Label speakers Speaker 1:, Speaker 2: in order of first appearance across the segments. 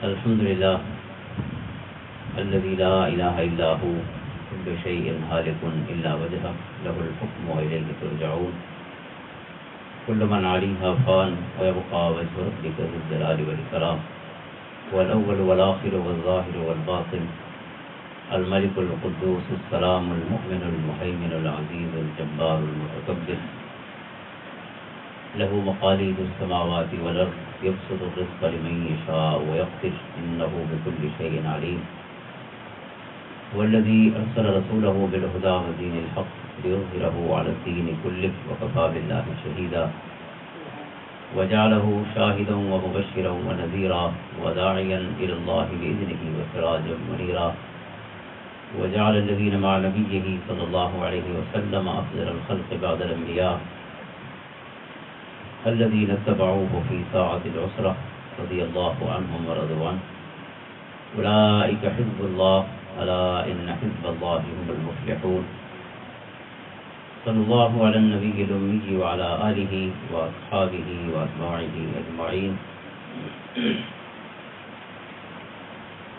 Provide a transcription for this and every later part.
Speaker 1: الحمد لله الذي لا إله إلا هو كل شيء هالك إلا وجهه له الحكم وإليه ترجعون كل من عليها فان ويبقى وجه ربك ذو الجلال والإكرام والأول والآخر والظاهر والباطن الملك القدوس السلام المؤمن المهيمن العزيز الجبار المتكبر له مقاليد السماوات والأرض يبسط الرزق لمن يشاء ويقدر إنه بكل شيء عليم والذي أرسل رسوله بالهدى ودين الحق ليظهره على الدين كله وكفى بالله شهيدا وجعله شاهدا ومبشرا ونذيرا وداعيا إلى الله بإذنه وسراجا منيرا وجعل الذين مع نبيه صلى الله عليه وسلم أفضل الخلق بعد الأنبياء الذين اتبعوه في ساعة العسرة رضي الله عنهم ورضوا عنه أولئك حزب الله ألا إن حزب الله هم المفلحون صلى الله على النبي الأمي وعلى آله وأصحابه وأتباعه أجمعين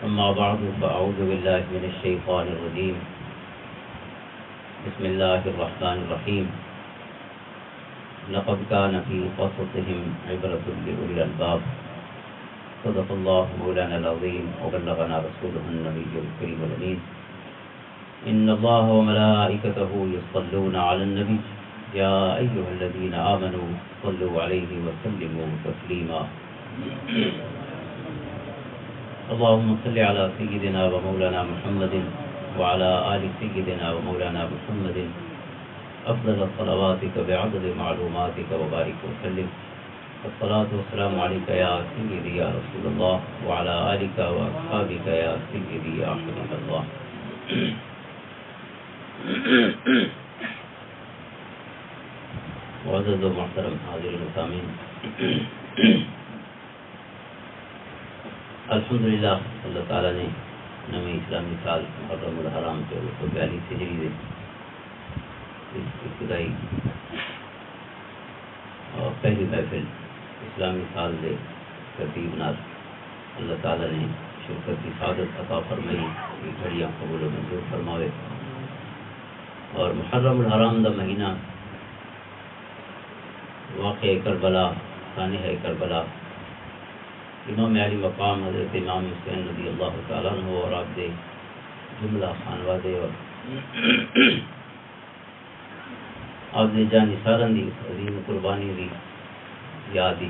Speaker 1: أما بعد فأعوذ بالله من الشيطان الرجيم بسم الله الرحمن الرحيم لقد كان في قصصهم عبرة لأولي الألباب صدق الله مولانا العظيم وبلغنا رسوله النبي الكريم الأمين إن الله وملائكته يصلون على النبي يا أيها الذين آمنوا صلوا عليه وسلموا تسليما اللهم صل على سيدنا ومولانا محمد وعلى آل سيدنا ومولانا محمد أفضل صلواتك بعدد معلوماتك وبارك وسلم الصلاة والسلام عليك يا سيدي يا رسول الله وعلى آلك وأصحابك يا سيدي يا حبيب الله معزز و محترم حاضرین سامعین، الحمدللہ اللہ تعالیٰ نے نویں اسلامی سال محرم الحرام کے 1942 ہجری سے اس ابتدائی اور پہلی محفل اسلامی سال دے ترتیب نال اللہ تعالیٰ نے شرکت کی سعادت عطا فرمائی، یہ گھڑیاں قبول و منظور فرماوے۔ اور محرم الحرام دا مہینہ واقع کربلا، سانحہ کربلا، امام علی مقام حضرت امام حسین رضی اللہ تعالیٰ عنہ اور آپ دے جملہ خانوادے اور آپ نے جانی سارن دی عظیم قربانی دی یاد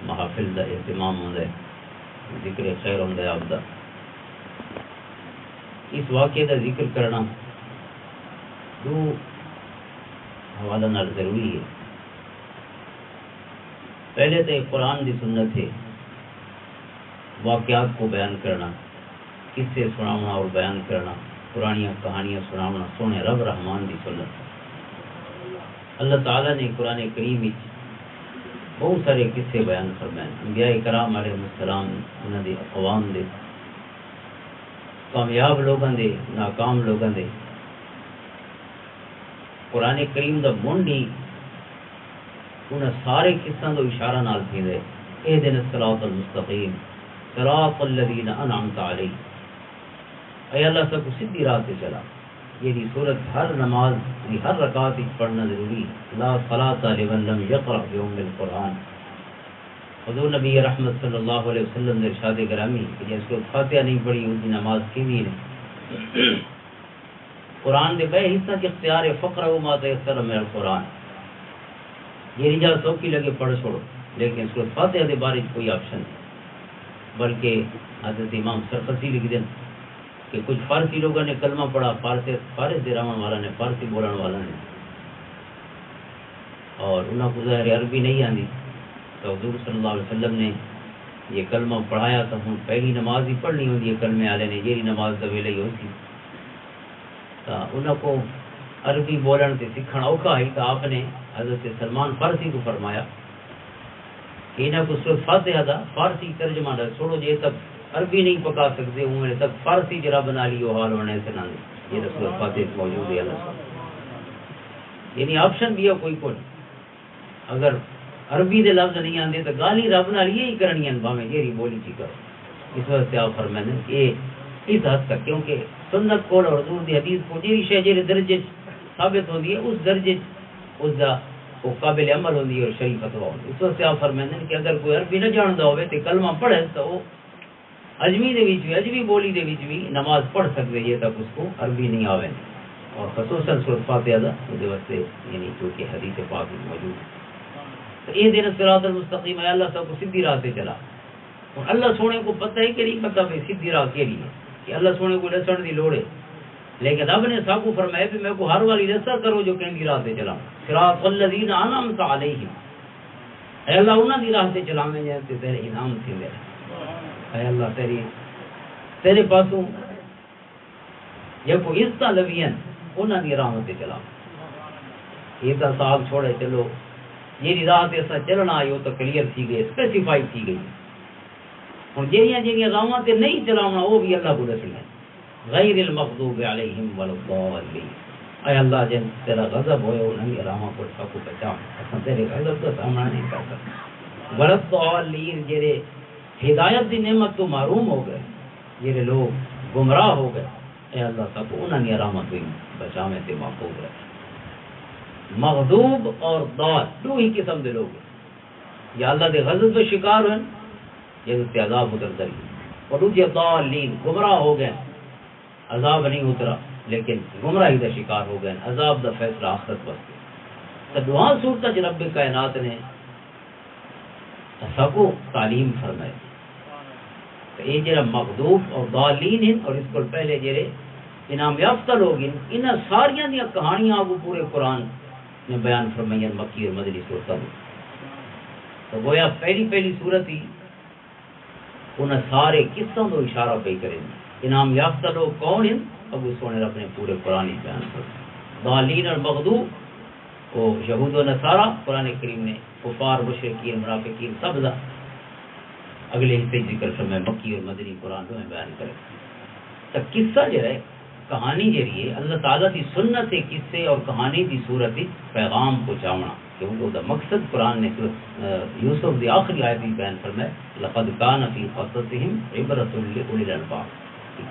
Speaker 1: محافل دا اہتمام ہوتا ہے، ذکر خیر ہوتا ہے آپ دا۔ اس واقعے دا ذکر کرنا دو حوالہ نال ضروری ہے۔ پہلے تو قرآن دی سنت ہے واقعات کو بیان کرنا، قصے سنانا اور بیان کرنا، پرانیاں کہانیاں سنانا سونے رب رحمان دی سنت۔ اللہ تعالیٰ نے قرآن کریم بہت سارے قصے بیان فرمائے، انبیاء کرام علیہ السلام انہوں نے اقوام دے، کامیاب لوگوں دے، ناکام لوگوں دے۔ قرآن کریم دا منڈی انہاں سارے قصوں کو اشارہ نال تھی دے، اہدنا الصراط المستقیم صراط الذین انعمت علیہم، اے اللہ سب کو سیدھی راہ سے چلا۔ یہ صورت ہر نماز کی ہر رکعت پڑھنا ضروری، لا صلاۃ لمن لم یقرأ بأم القرآن۔ حضور نبی رحمت صلی اللہ علیہ وسلم نے ارشاد گرامی کہ جس کو فاتحہ نہیں پڑھی اس کی نماز کی بھی نہیں۔ قرآن دے بے حصہ کے اختیار فقرأوا ما تیسر من القرآن، یہ نہیں جا سوکی لگے پڑھ چھوڑو، لیکن اس کو فاتحہ دے بارے کوئی آپشن نہیں، بلکہ حضرت امام سرخسی لکھ دیں کہ کچھ فارسی لوگوں نے کلمہ پڑھا، فارس دے رہن والا نے، فارسی بولن والا نے، اور انہوں کو ظاہر عربی نہیں آتی، تو حضور صلی اللہ علیہ وسلم نے یہ کلمہ پڑھایا تو ہوں پہلی نماز ہی پڑھنی ہوتی ہے، کلمے والے نے یہ نماز تو ویلے ہی ہوتی، تو انہوں کو عربی بولن سے سیکھنا اوکھا ہے، تو آپ نے حضرت سلمان فارسی کو فرمایا کہ انہوں کو صرف فاتحہ دا فارسی ترجمہ دا چھوڑو، جے تک عربی نہیں پکا سکتے ہوں تک فارسی جرا بنا لی وہ حال ہونے سے نہ دے، یہ رسول فاتح موجود ہے اللہ، یعنی آپشن بھی ہے کوئی کو، اگر عربی دے لفظ نہیں آندے تو گالی رب نال یہی کرنی ہیں بھاویں جیری بولی تھی کرو. اس وجہ سے آپ فرمائیں کہ اس حد تک کیونکہ سنت کو اور حضور دی حدیث کو جیری شے جیرے درجے ثابت ہوندی ہے اس درجے اس دا وہ قابل عمل ہوندی ہے اور شریع فتوی ہوندی. اس وجہ سے آپ فرمائیں کہ اگر کوئی عربی نہ جاندا ہوے تے کلمہ پڑھے تو وہ اجمی دے وچ بھی اجمی بولی دے وچ بھی نماز پڑھ سکدے ہے تک اس کو عربی نہیں آوے. اور خصوصاً سورۃ فاتحہ دا دے واسطے یعنی جو کہ حدیث پاک میں موجود ہے. تو یہ دن صراط المستقیم ہے، اللہ سب کو سیدھی راہ سے چلا. اور اللہ سونے کو پتہ ہے کہ نہیں پتہ بھائی سیدھی راہ کے لیے کہ اللہ سونے کو دسن دی لوڑ ہے، لیکن رب نے سب کو فرمایا کہ میں کو ہر والی رسا کرو جو کہیں دی راہ سے چلا. صراط الذین انعمت علیہم، اے اللہ انہاں دی راہ سے چلاویں جے تے تیرے انعام تھی میرے. اے اللہ تیرے پاسوں یہ کو عزت لوین انہاں دی راہ سے چلا. یہ تا صاحب چھوڑے چلو یہ راہ تے اسا چلنا آئیو تو کلیئر تھی گئی، اسپیسیفائی تھی گئی. اور جہاں راہاں تے نہیں چلاونا وہ بھی اللہ کو دسنا غیر المغضوب علیہم ولا الضالین. اے اللہ جن تیرا غضب ہوئے انہاں دی راہاں کو سب کو بچا، اساں تیرے غضب کا سامنا نہیں کر سکتے. ولا الضالین جڑے ہدایت دی نعمت تو محروم ہو گئے، جڑے لوگ گمراہ ہو گئے، اے اللہ سب کو انہاں دی راہاں تو بچاویں تے محفوظ رکھ. مغضوب اور ضال دو ہی قسم دے لوگ ہیں، یا اللہ دے غضب کے شکار ہیں یا تے عذاب اترتا ہے. اور دوسرے ضالین گمراہ ہو گئے، عذاب نہیں اترا لیکن گمراہی کا شکار ہو گئے، عذاب دا فیصلہ آخرت واسطے. تو دعا صورت چ رب کائنات نے سب کو تعلیم فرمائی. تو یہ جڑا مغضوب اور ضالین ہیں اور اس کو پہلے جڑے انعام یافتہ لوگ ہیں، انہاں ساریاں دی کہانیاں کو پورے قرآن نے بیان فرمائیں مکی اور مدنی صورتوں میں. تو گویا پہلی صورت ہی انہیں سارے قصوں کو اشارہ پہ کریں. انعام یافتہ لوگ کون ہیں اب اس سونے اپنے پورے قرآن بیان کرتے. ضالین اور مغضوب وہ یہود و نصارہ قرآن کریم نے کفار مشرکین منافقین سب دا اگلے حصے ذکر فرمائے مکی اور مدنی قرآن میں بیان کرے. تو قصہ جو ہے کہانی جہی ہے اللہ تعالیٰ کی سنت ہے قصے اور کہانی کی صورت پیغام پہنچاونا، کیونکہ دا مقصد قرآن نے یوسف دی آخری آیت بھی بیان فرمائے لقد کان فی قصصہم عبرۃ لأولی الالباب.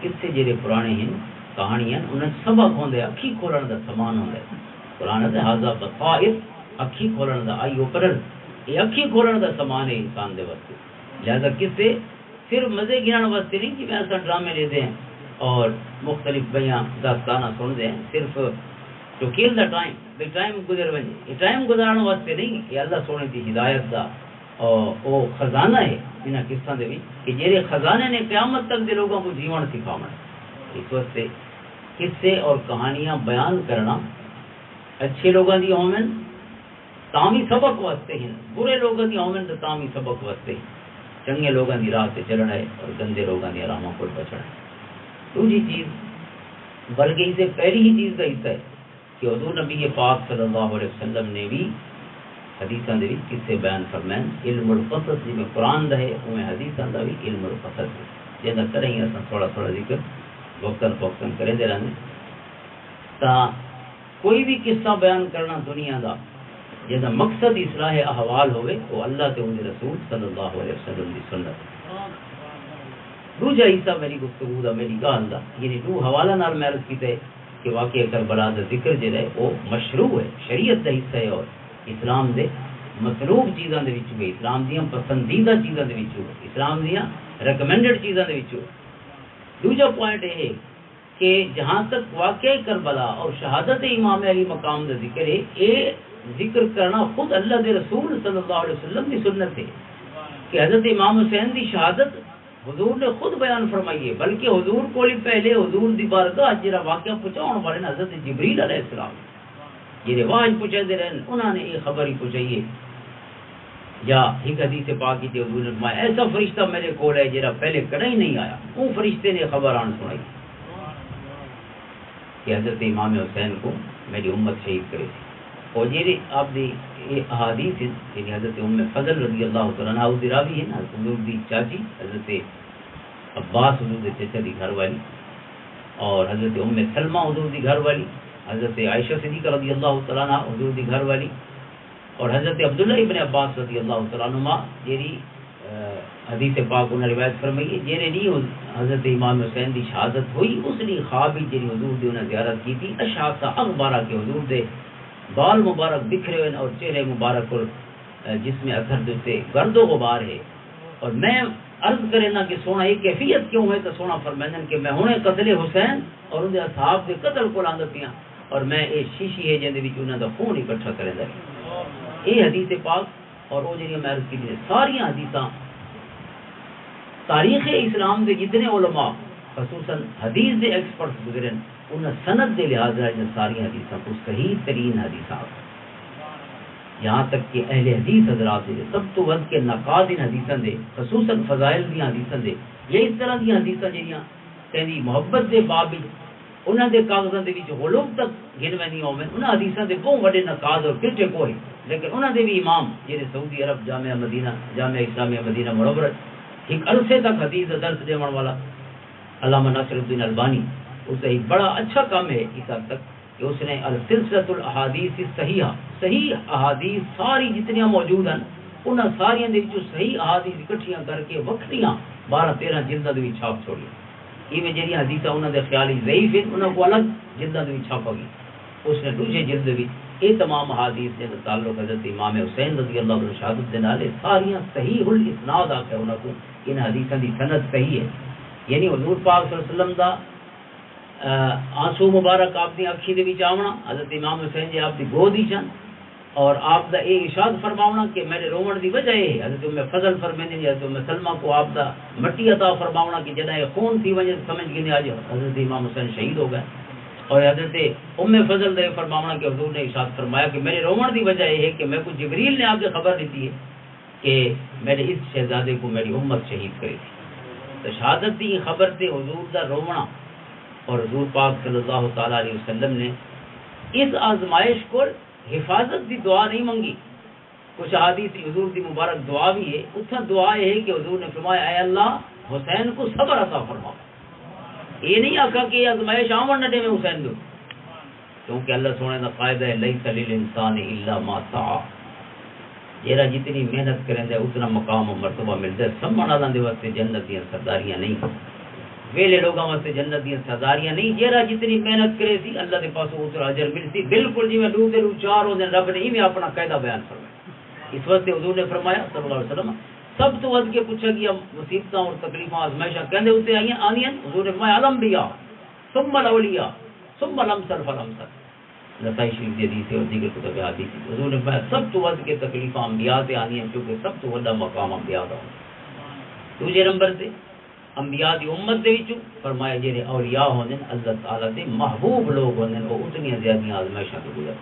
Speaker 1: قصے جڑے پرانے ہیں کہانیاں انہیں سبق ہوندے، اکھی کھولن دا سامان ہوندا ہے. قرآن تے ھذا بصائر اکھی کھولن دا آئی اوپرر یہ اکھی کھولن دا سامان ہے انسان دے واسطے. لہذا قصے صرف مزے گران واسطے نہیں کہ ایسا ڈرامے لیتے ہیں اور مختلف بیاں داستانہ سن دیں صرف ٹو کل دا ٹائم گزر ونجے. یہ ٹائم گزارنے واسطے نہیں، یہ اللہ سونے کی ہدایت دا اور وہ خزانہ ہے انہاں قصوں دے وچ کہ جہے خزانے نے قیامت تک دے لوگوں کو جیون سکھاونا. اس واسطے قصے اور کہانیاں بیان کرنا اچھے لوگوں دی ہومن تامی سبق واسطے ہیں، برے لوگوں دی ہومن تو تامی سبق واسطے ہیں. چنگے لوگوں دی راہ سے چلنا ہے اور گندے لوگوں دی آراموں کو بچنا ہے. دوسری چیز بلکہ اسے پہلی ہی چیز کا حصہ ہے کہ حضور نبی پاک صلی اللہ علیہ وسلم نے بھی حدیثاں دے وچ قصے بیان فرمائے. علم القصص جی میں قرآن دا ہے او میں حدیثاں دا بھی علم القصص ہے. جیسا کریں گے اساں تھوڑا ذکر وقتاً کرے دے رہنے تا کوئی بھی قصہ بیان کرنا دنیا دا جیسا مقصد اصلاح احوال ہوئے وہ اللہ تے ان رسول صلی اللہ علیہ وسلم دی سنت. دوجا حصہ میری گفتگو دا میری گال دا یعنی دو حوالہ نال میں عرض کیتے کہ واقعہ کربلا دا ذکر جڑا ہے وہ مشروع ہے، شریعت دا حصہ ہے اور اسلام دے مطلوب چیزاں دے وچوں ہے، اسلام دیاں پسندیدہ چیزاں دے وچوں ہے، اسلام دیاں ریکمینڈڈ چیزاں دے وچوں. دوجا پوائنٹ یہ ہے کہ جہاں تک واقعہ کربلا اور شہادت امام علی مقام دا ذکر ہے یہ ذکر کرنا خود اللہ دے رسول صلی اللہ علیہ وسلم کی سنت ہے کہ حضرت امام حسین دی شہادت حضور نے خود بیان فرمائی ہے. بلکہ حضور کو پہلے حضور دی بارگاہ جڑا واقعہ پہنچاؤن والے نے حضرت جبریل علیہ السلام یہ رواج پوچھے دے رہے انہوں نے یہ خبر ہی پوچھائی ہے. یا ایک حدیث پاک کی حضور نے فرمایا ایسا فرشتہ میرے کول ہے جڑا پہلے کڑا ہی نہیں آیا، وہ فرشتے نے خبر آن سنائی کہ حضرت امام حسین کو میری امت شہید کرے تھی. اور یہ آپ دی یہ احادیث ہیں یعنی حضرت ام فضل رضی اللہ تعالیٰ عنہ دی راوی ہے نا، حضور دی چاچی حضرت عباس حضور دے چچا دی گھر والی اور حضرت ام سلمہ حضور دی گھر والی، حضرت عائشہ صدیقہ رضی اللہ تعالیٰ عنہ حضور دی گھر والی اور حضرت عبداللہ ابن عباس رضی اللہ تعالیٰ عنہ جیری حدیث پاک انہیں روایت فرمائی جیرے نہیں حضرت امام حسین دی شہادت ہوئی اس نے خواب ہی جیری حضور دی انہیں زیارت کی تھی اشعث اغبارہ کے حضور دے بال مبارک بکھرے ہوئے اور چہرے مبارک اور جس میں اثر دیتے گرد و غبار ہے. اور میں عرض کرے نا کہ سونا یہ کیفیت کیوں ہے تو سونا فرمائیں کہ میں ہونے قتل حسین اور ان اصحاب کے قتل کو لاندتیاں اور میں یہ شیشی ہے جن دے وچ انہاں دا خون اکٹھا کرے دا یہ حدیث پاک اور وہ جڑی میں عرض کی ساری حدیثاں تاریخ اسلام دے جتنے علماء خصوصاً حدیث دے ایکسپرٹس گزرن انہاں سند دے لحاظ سے ساری حدیثاں کو صحیح ترین حدیثاں یہاں تک کہ اہل حدیث حضرات دے سب تو ود کے نقاد ان حدیثاں دے خصوصاً فضائل دی حدیثاں دے یہ اس طرح دی حدیثاں جڑیاں تیری محبت دے باب انہاں دے کاغذاں دے وچ علوم تک گنوے نہیں ہوویں انہاں حدیثاں دے بہت بڑے نقاد اور کٹے کوئی لیکن انہاں دے بھی امام جڑے سعودی عرب جامعہ مدینہ جامعہ اسلامیہ مدینہ منورہ ایک عرصے تک حدیث درس دینے والا علامہ ناصر الدین البانی اس کا ایک بڑا اچھا کام ہے اس حد تک کہ اس نے السلسلۃ الاحادیث الصحیحہ صحیح احادیث ساری جتنیاں موجود ہیں انہاں ساریاں دے وچوں صحیح احادیث اکٹھیاں کر کے وکھریاں 12-13 جلداں دے وچ چھاپ چھوڑی ایویں جڑیاں حدیثاں انہاں دے خیال ضعیف ہیں انہاں کو الگ جلداں دے وچ چھاپا گئی اس نے دوسرے جلد وچ یہ تمام احادیث دے تعلق حضرت امام حسین رضی اللہ عنہ شہادت دے نال ساریاں صحیح الاسناد آ کے انہاں کو ان حدیثاں دی سند صحیح ہے یعنی حضور پاک صلی اللہ علیہ وسلم دا آنسو مبارک آپ دی اکھی دے وچ آونا حضرت امام حسین جی آپ دی گود ہی چن اور آپ دا اے ارشاد فرماونا کہ میرے رومن دی وجہ ہے حضرت ام فضل فرمیندے حضرت ام سلمہ کو آپ دا مٹی عطا فرماونا کہ جدا خون تھی وجہ سمجھ گئے آج حضرت امام حسین شہید ہو گئے اور حضرت ام فضل دے فرماونا کہ حضور نے ارشاد فرمایا کہ میرے رومن دی وجہ یہ ہے کہ میں کو جبریل نے آپ سے خبر دیتی ہے کہ میرے اس شہزادے کو میری امت شہید کری تھی تو شہادت دی خبر تے حضور دا رونا اور حضور پاک صلی اللہ تعالیٰ علیہ وسلم نے اس آزمائش کو حفاظت دی دعا نہیں منگی کچھ حدیث حضور دی مبارک دعا بھی ہے اتنا دعا یہ ہے کہ حضور نے فرمایا اے اللہ حسین کو صبر عطا فرما یہ نہیں آکھا کہ یہ آزمائش آمن نہ دے میں حسین دوں کیونکہ اللہ سونے کا قاعدہ ہے لیس للانسان الا ما سعى جیرا جتنی محنت کریں دے اتنا مقام و مرتبہ ملتا ہے سمن والوں دے واسطے جنت دیا سرداریاں نہیں ویلے لوگوں واسطے جنت دیا سرداریاں نہیں جیرا جتنی محنت کرے سی اللہ دے پاس اتنا اجر ملتی بالکل جی میں ڈوب دے چار ہو دن رب نے ہی میں اپنا قاعدہ بیان فرمایا اس واسطے حضور نے فرمایا صلی اللہ علیہ وسلم سب تو ود کے پوچھا گیا مصیبتاں اور تکلیفاں آزمائشاں کہندے اتنے آئیں آنیاں حضور نے فرمایا الانبیاء ثم الاولیاء ثم الامثل فالامثل نسائی شریف دی حدیث ہے اور دیگر کتب حدیث ہے حضور نے فرمایا سب تو ود کے تکلیفاں انبیاء سے آنی ہیں کیونکہ سب تو بڑا مقام انبیاء دا دوسرے نمبر تے انبیاء دی امت دے وچوں فرمایا جڑے اولیاء ہوندے اللہ تعالی دے محبوب لوگ ہوندے وہ اتنی زیادہ آزمائشاں تو گزر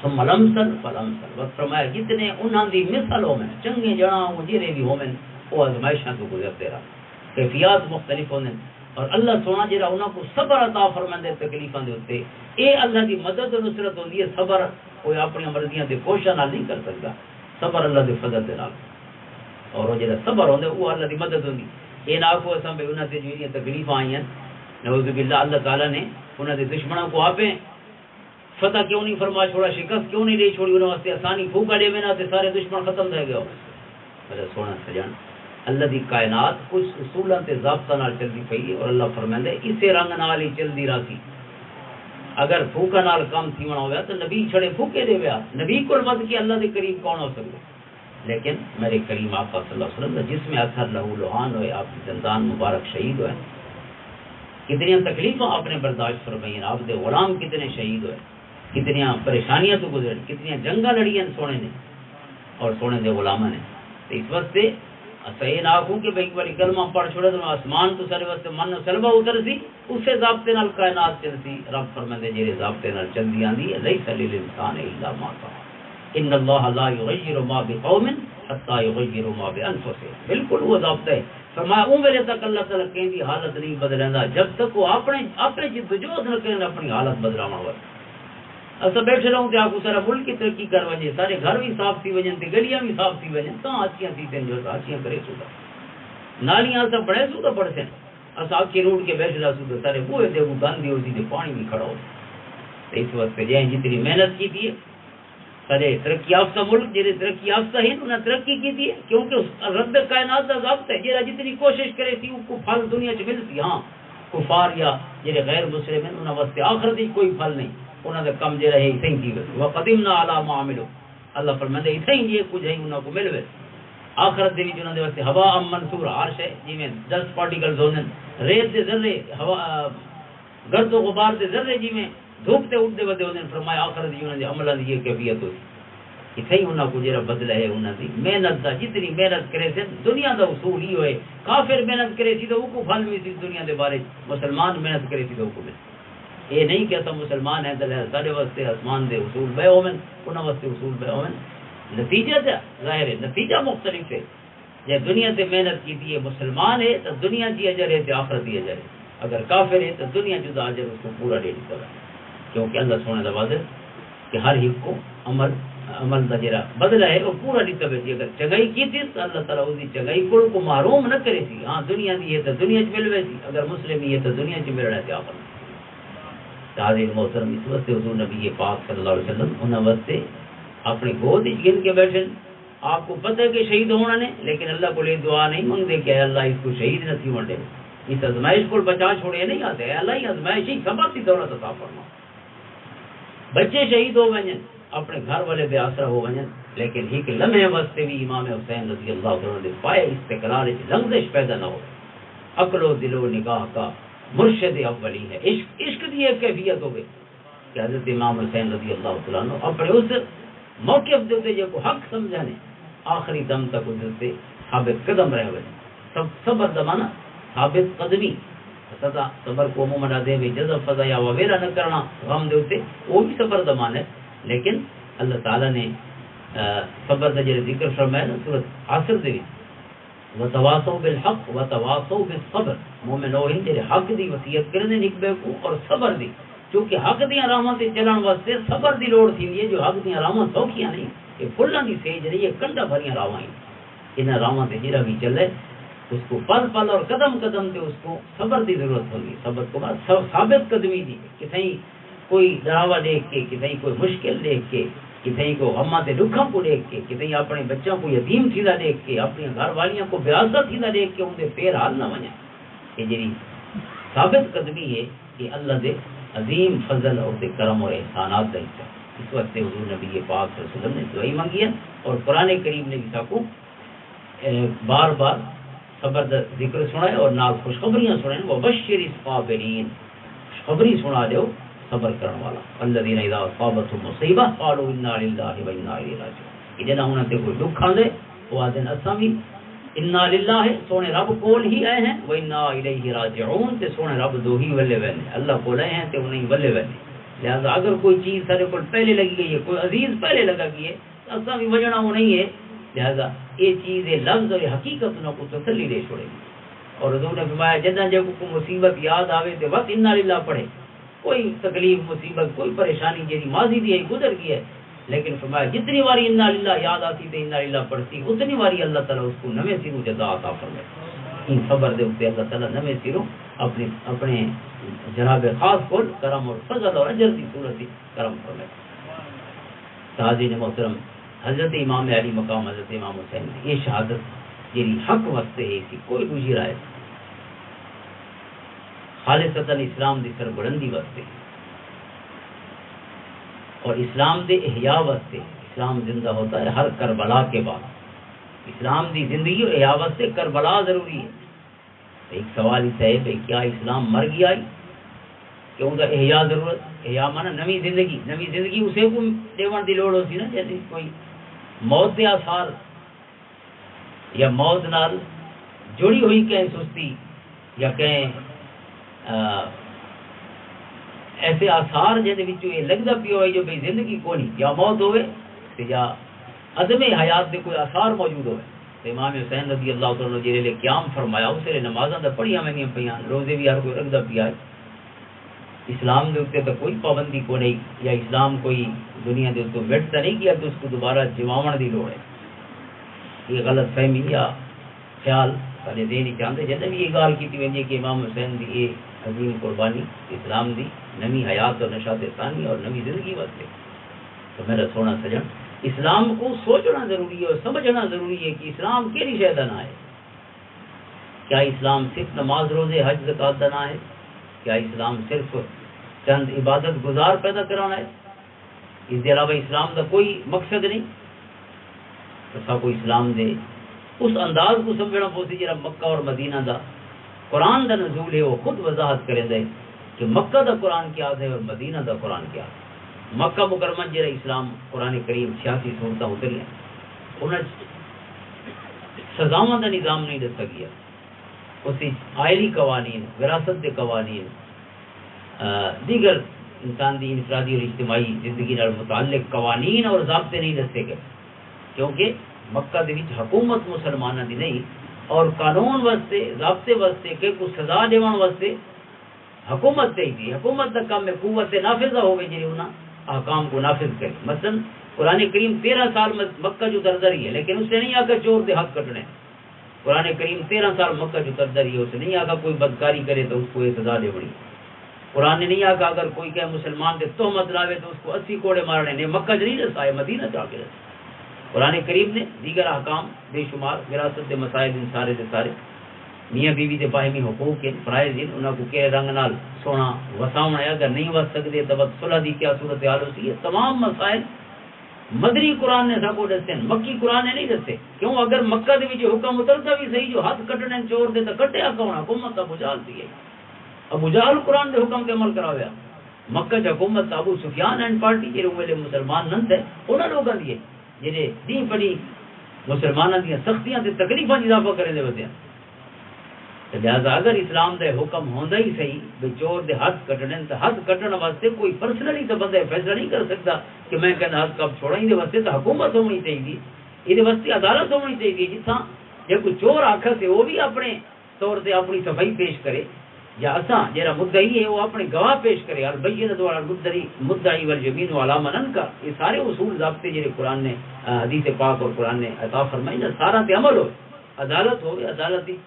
Speaker 1: ثم الامثل فالامثل وقت فرمایا جتنے انہاں دی مثل ہوویں چنگے جڑاں جڑے بھی ہوویں وہ آزمائشاں تو گزرتے رہا کیفیات مختلف ہوندے اور اللہ سونا جڑا انہاں کو صبر عطا فرماندے تکلیفاں دے اوتے اے اللہ دی مدد و نصرت ہوندی ہے صبر کوئی اپنی مرضیاں تے کوشش نال نہیں کر سکدا صبر اللہ دے فضل دے نال اور وہ جڑا صبر ہوندا وہ اللہ دی مدد ہوندی اے نہ کو اساں بے انہاں تے جڑیاں تکلیفاں آئیاں نعوذ باللہ اللہ تعالی نے انہاں دے دشمنوں کو آپے فتح کیوں نہیں فرما چھوڑا شکست کیوں نہیں دے چھوڑی انہاں واسطے آسانی پھوکا دے وینا تے سارے دشمن ختم تھے گئے میرا سونا سجان اللہ دی کائنات کچھ اصولاں تے ضابطہ نال چلدی پئی اور اللہ فرماندا ہے اسے رنگ نال ہی چلدی راسی اگر پھوکا نال کام تھیونا ہویا تو نبی چھڑے پھوکے دے ویا نبی کول ود کے اللہ دے قریب کون ہو سکدا لیکن میرے کریم آقا صلی اللہ علیہ وسلم جس میں اثر لہو لوہان ہوئے آپ کی زندان مبارک شہید ہوئے کتنی تکلیفیں آپ نے برداشت فرمائیں آپ دے غلام کتنے شہید ہوئے کتنی پریشانیاں تو گزرے کتنی جنگاں لڑیاں سونے نے اور سونے دے غلامہ نے اس واسطے صحیح نہ آخوں کہ بھائی بڑی کلمہ پڑھ چھوڑے تو آسمان تو سارے واسطے من و سلبہ اتر سی اسے ضابطے نال کائنات چلتی رب فرماندے جڑے ضابطے نال چلدی آندی ہے لیس للانسان الا ما سعى ان اللہ لا یغیر ما بقوم حتی یغیروا ما بانفسهم بالکل وہ ضابطہ ہے فرمایا اون ویلے تک اللہ تعالی کہیں دی حالت نہیں بدلندا جب تک وہ اپنے جدوجہد نہ کرن اپنی حالت بدلاونا ہوئے اسا بیٹھے رہوں کہ آپ کو سارا ملک کی ترقی کر وجے سارے گھر بھی صاف تھی وجن تے گلیاں بھی صاف تھی وجن کہاں اچھیاں تھی تین جو اچھیاں کرے سودا نالیاں سب بڑے سودا پڑتے ہیں اسا کے روڈ کے بیٹھ رہا سودا سارے بوئے دے وہ گندی ہوتی تے پانی بھی کھڑا ہو اس واسطے جائیں جتنی محنت کی تھی سارے ترقی یافتہ ملک جہاں ترقی یافتہ ہیں انہیں ترقی کی تھی کیونکہ رب کائنات کا ضابطہ ہے جہاں جتنی کوشش کرے تھی وہ پھل دنیا چ ملتی. ہاں کفار یا جہاں غیر مسلم ہیں انہوں واسطے آخرت کوئی پھل نہیں, انہوں کا کم جہاں ہے اتنے کی ویسے وقدمنا علی ما عملوا, اللہ فرمائے اتنے ہی یہ کچھ ہے انہوں کو مل ویسے. آخرت دے انہوں نے واسطے ہوا منصور عرش ہے جی میں 10 پارٹیکلز ہونے ریت دے ذرے ہوا گرد و غبار دے ذرے جی میں دھوپ تے اٹھتے ودے انہوں نے فرمایا آخرت دی انہوں نے عملہ دی یہ کیفیت ہوئی. اتنے ہی انہوں کو جرا بدلہ ہے انہوں نے محنت دا جتنی محنت کرے سے دنیا دا اصول ہی ہوئے. کافر محنت کرے سی تو وہ کو پھل میں سی دنیا دے بارے, مسلمان محنت کرے سی تو وہ کو مل. یہ نہیں کہ ہم مسلمان ہیں دلہ سارے واسطے آسمان دے اصول بے ہومن انہوں واسطے اصول بے ہومن. نتیجہ دا ظاہر ہے نتیجہ مختلف ہے. جب دنیا سے محنت کی تھی مسلمان ہے تو دنیا کی اجر ہے تو آخرت کی اجر ہے. اگر کافر ہے تو دنیا جدا اجر اس کو پورا دے دیتا ہے, کیونکہ اللہ سونے دا وعدہ کہ ہر ایک کو عمل دا جرا بدلہ ہے اور پورا دیتا ہے. اگر چنگائی کی تھی تو اللہ تعالیٰ اس کی چنگائی کو محروم نہ کرے سی. ہاں دنیا دی ہے تو دنیا چ مل ویسی, اگر مسلم ہی ہے تو دنیا چ مل رہا ہے آخر. تعظیم محترم اس واسطے حضور نبی پاک صلی اللہ علیہ وسلم انہوں واسطے اپنی گود گن کے بیٹھے. آپ کو پتہ ہے کہ شہید ہونا نے, لیکن اللہ کو لے دعا نہیں مانگتے کہ اللہ اس کو شہید نہ تھی ونڈے, اس ازمائش کو بچا چھوڑے نہیں آتے. اللہ ہی ازمائش ہی سبب کی دولت عطا فرما. بچے شہید ہو گئے اپنے گھر والے بے آسرا ہو گئے, لیکن ایک لمحے واسطے بھی امام حسین رضی اللہ عنہ نے پائے استقرار لغزش پیدا نہ ہو. عقل و دل و نگاہ کا مرشد اولی ہے. عشق کی ایک کیفیت ہو گئی کہ حضرت امام حسین رضی اللہ عنہ اپنے اس موقف دیتے جو کو حق سمجھانے آخری دم تک ادھرتے ثابت قدم رہے ہوئے. صبر زمانہ ثابت قدمی سزا صبر کو عموماً دے بھی جذب فضا یا وغیرہ نہ کرنا غم دے ہوتے وہ بھی صبر زمان ہے. لیکن اللہ تعالیٰ نے صبر کا جو ذکر فرمایا نا سورۃ عصر دے وتواصوا بالحق وتواصوا بالصبر, مومن وہ ہیں جو حق دی وصیت کرنے نکبے کو اور صبر دی, کیونکہ حق دیاں راہاں تے چلن واسطے صبر دی لوڑ تھی. یہ جو حق دیاں راہاں سوکھیاں نہیں, یہ پھلاں دی سیج نہیں, یہ کنڈا بھریاں راہاں ہیں. انہاں راہاں تے جڑا بھی چلے اس کو پل پل اور قدم قدم تے اس کو صبر دی ضرورت ہوگی. صبر کو بعد ثابت قدمی دی, کہیں کوئی ڈراوا دیکھ کے, کہیں کوئی مشکل دیکھ کے, کہیں کو غماں تے دکھاں کو دیکھ کے, کہیں اپنے بچوں کو یتیم تھیدا دیکھ کے, اپنی گھر والیاں کو بے آسرا تھیدا دیکھ کے ان دے پیر حال نہ ونجے. یہ جڑی ثابت قدمی ہے کہ اللہ دے عظیم فضل اور دے کرم اور احسانات کا حصہ. اس وقت حضور نبی پاک صلی اللہ علیہ وسلم نے دعائی مانگی ہے اور قرآن کریم نے بھی کو بار بار صبر دا ذکر سنائے اور نال خوشخبریاں سنائیں. وبشر الصابرین, خوشخبری سنا دیو صبر کرنے والا. الذین اذا اصابتهم مصیبہ قالوا انا للہ و انا الیہ راجعون. جنہاں انہاں تے کوئی دکھ آندے وہ آدن اساں بھی انا للہ سونے رب کول ہی آئے ہیں, و انا الیہ راجعون تے سونے رب دو ہی ولے وینے, اللہ کول آئے ہیں تے انہیں ولے وینے. لہذا اگر کوئی چیز سارے کو پہلے لگی گئی ہے, کوئی عزیز پہلے لگا گئی ہے, تو اساں بھی وجنا وہ نہیں ہے. لہذا یہ چیز لفظ اور حقیقت نہ کو تسلی دے چھوڑے گی. اور حضور نے فرمایا جداں جب کو مصیبت یاد آوے تے وقت انا للہ پڑھے. کوئی تکلیف مصیبت کوئی پریشانی جیسی ماضی دی ہے گزر گئی ہے, لیکن فرمایا جتنی باری انا للہ یاد آتی تے انا للہ پڑھتی اتنی باری اللہ تعالیٰ اس کو نویں سروں جزا عطا فرمائے. ان صبر دے اوپر اللہ تعالیٰ نویں سروں اپنے جناب خاص کو کرم اور فضل اور اجر کی صورت کرم فرمائے. حاضرین محترم, حضرت امام علی مقام حضرت امام حسین یہ شہادت جیری حق واسطے ہے کہ کوئی دوسری رائے خالصتاً اسلام دی سربلندی واسطے اور اسلام دے احیاء واسطے. اسلام زندہ ہوتا ہے ہر کربلا کے بعد. اسلام دی زندگی اور احیاء واسطے کربلا ضروری ہے. ایک سوال اس ہے بھئی کیا اسلام مر گیا ہے کہ ان کا احیاء ضرورت. احیاء مانا نوی زندگی. نوی زندگی اسے کو دیوان دی لوڑ ہوتی نا, جیسے کوئی موت دے آثار یا موت نال جڑی ہوئی کہیں سستی یا کہیں ایسے آثار جہدے وچوں یہ لگدا پیو ہے جو بھئی زندگی کو نہیں, یا موت ہوئے یا عدم حیات دے کوئی آثار موجود ہوئے. تو امام حسین رضی اللہ عنہ جے لے قیام فرمایا اس نے نمازاں تے پڑھیاں ویندیاں پیاں, روزے بھی ہر کوئی رکھدا پیا ہے. اسلام دے اوپر تو کوئی پابندی کو نہیں, یا اسلام کوئی دنیا دے تو مٹتا نہیں کیا تو اس کو دوبارہ جماون دی لوڑ ہے. یہ غلط فہمی یا خیال سارے دین چاہتے جیسے بھی یہ گال کی ویندی ہے کہ امام حسین دی یہ عظیم قربانی اسلام دی نمی حیات اور نشاط ثانی اور نمی زندگی واسطے. تو میرا سونا سجن اسلام کو سوچنا ضروری ہے اور سمجھنا ضروری ہے کہ اسلام کیڑی شے دا نہ ہے. کیا اسلام صرف نماز روزے حج زکات دا نہ ہے؟ کیا اسلام صرف چند عبادت گزار پیدا کرانا ہے؟ اس کے علاوہ اسلام دا کوئی مقصد نہیں. تو سب کو اسلام دے اس انداز کو سمجھنا پوسی جرا مکہ اور مدینہ دا قرآن دا نزول ہے وہ خود وضاحت کرے دے کہ مکہ دا قرآن کیا ہے اور مدینہ دا قرآن کیا ہے. مکہ مکرمہ جرا اسلام قرآن کریم 86 سورتاں اتری ہیں انہیں سزاواں دا نظام نہیں دتا گیا. اسی آئلی قوانین وراثت کے قوانین دیگر انسان دی انفرادی اور اجتماعی زندگی نال متعلق قوانین اور ضابطے نہیں دسے گئے کیونکہ مکہ دے وچ حکومت مسلمانوں دی نہیں اور قانون واسطے ضابطے واسطے کہ کو سزا دیون واسطے حکومت تے ہی حکومت دا کام ہے قوت نافذہ ہوے جی انہاں احکام کو نافذ کرے. مثلا قرآن کریم 13 سال مکہ جو درد رہی ہے لیکن اس نے نہیں آکا چور دے ہاتھ کٹنے. قرآن کریم 13 سال مکہ جو درد رہی ہے اس نے نہیں آکا کوئی بدکاری کرے تو اس کو یہ سزا دے بڑی. قرآن نے نہیں آکا اگر کوئی کہ مسلمان دے تہمت لاوے تو اس کو 80 کوڑے مارنے نے مکہ نہیں رسا ہے مدینہ جا کے رسا. قرآن کریم نے دیگر احکام بے شمار وراثت دے مسائل ان سارے دے سارے میاں بیوی دے باہمی حقوق ہیں فرائض ہیں انہاں کو کہ رنگ نال سونا وساونا ہے اگر نہیں وس سکتے تو صلح دی کیا صورت حال ہوتی ہے. تمام مسائل مدنی قرآن نے سب کو دستے ہیں مکی قرآن نے نہیں دستے. کیوں اگر مکہ دے وچ حکم اترتا بھی صحیح جو ہاتھ کٹنے چور دے تے کٹیا کون حکومت ابو جہل دی ہے. ابو جہل قرآن دے حکم تے عمل کراویا. مکہ چ حکومت ابو سفیان اینڈ پارٹی جے ویلے مسلمان نہ تھے انہاں لوگاں دی جڑے دین پڑھی مسلماناں دی سختیاں تے تکلیفاں اضافہ کرے دے ودے. لہذا اگر اسلام دے حکم ہوندا ہی صحیح بے چور دے ہاتھ کٹنے تے ہاتھ کٹن واسطے کوئی پرسنلی تو بندہ فیصلہ نہیں کر سکتا کہ میں کہنا ہاتھ کب چھوڑا ہی دے واسطے تو حکومت ہونی چاہیے یہ واسطے عدالت ہونی چاہیے جتھاں جے کوئی چور آکھے تے وہ بھی اپنے طور تے اپنی صفائی پیش کرے یا اساں جڑا مدعی ہے وہ اپنے گواہ پیش کرے البینۃ علی المدعی والیمین علی من انکر. یہ سارے اصول ضابطے جڑے قرآن نے حدیث پاک اور قرآن نے عطا فرمائی نا سارا تے عمل ہو عدالت ہو عدالت دی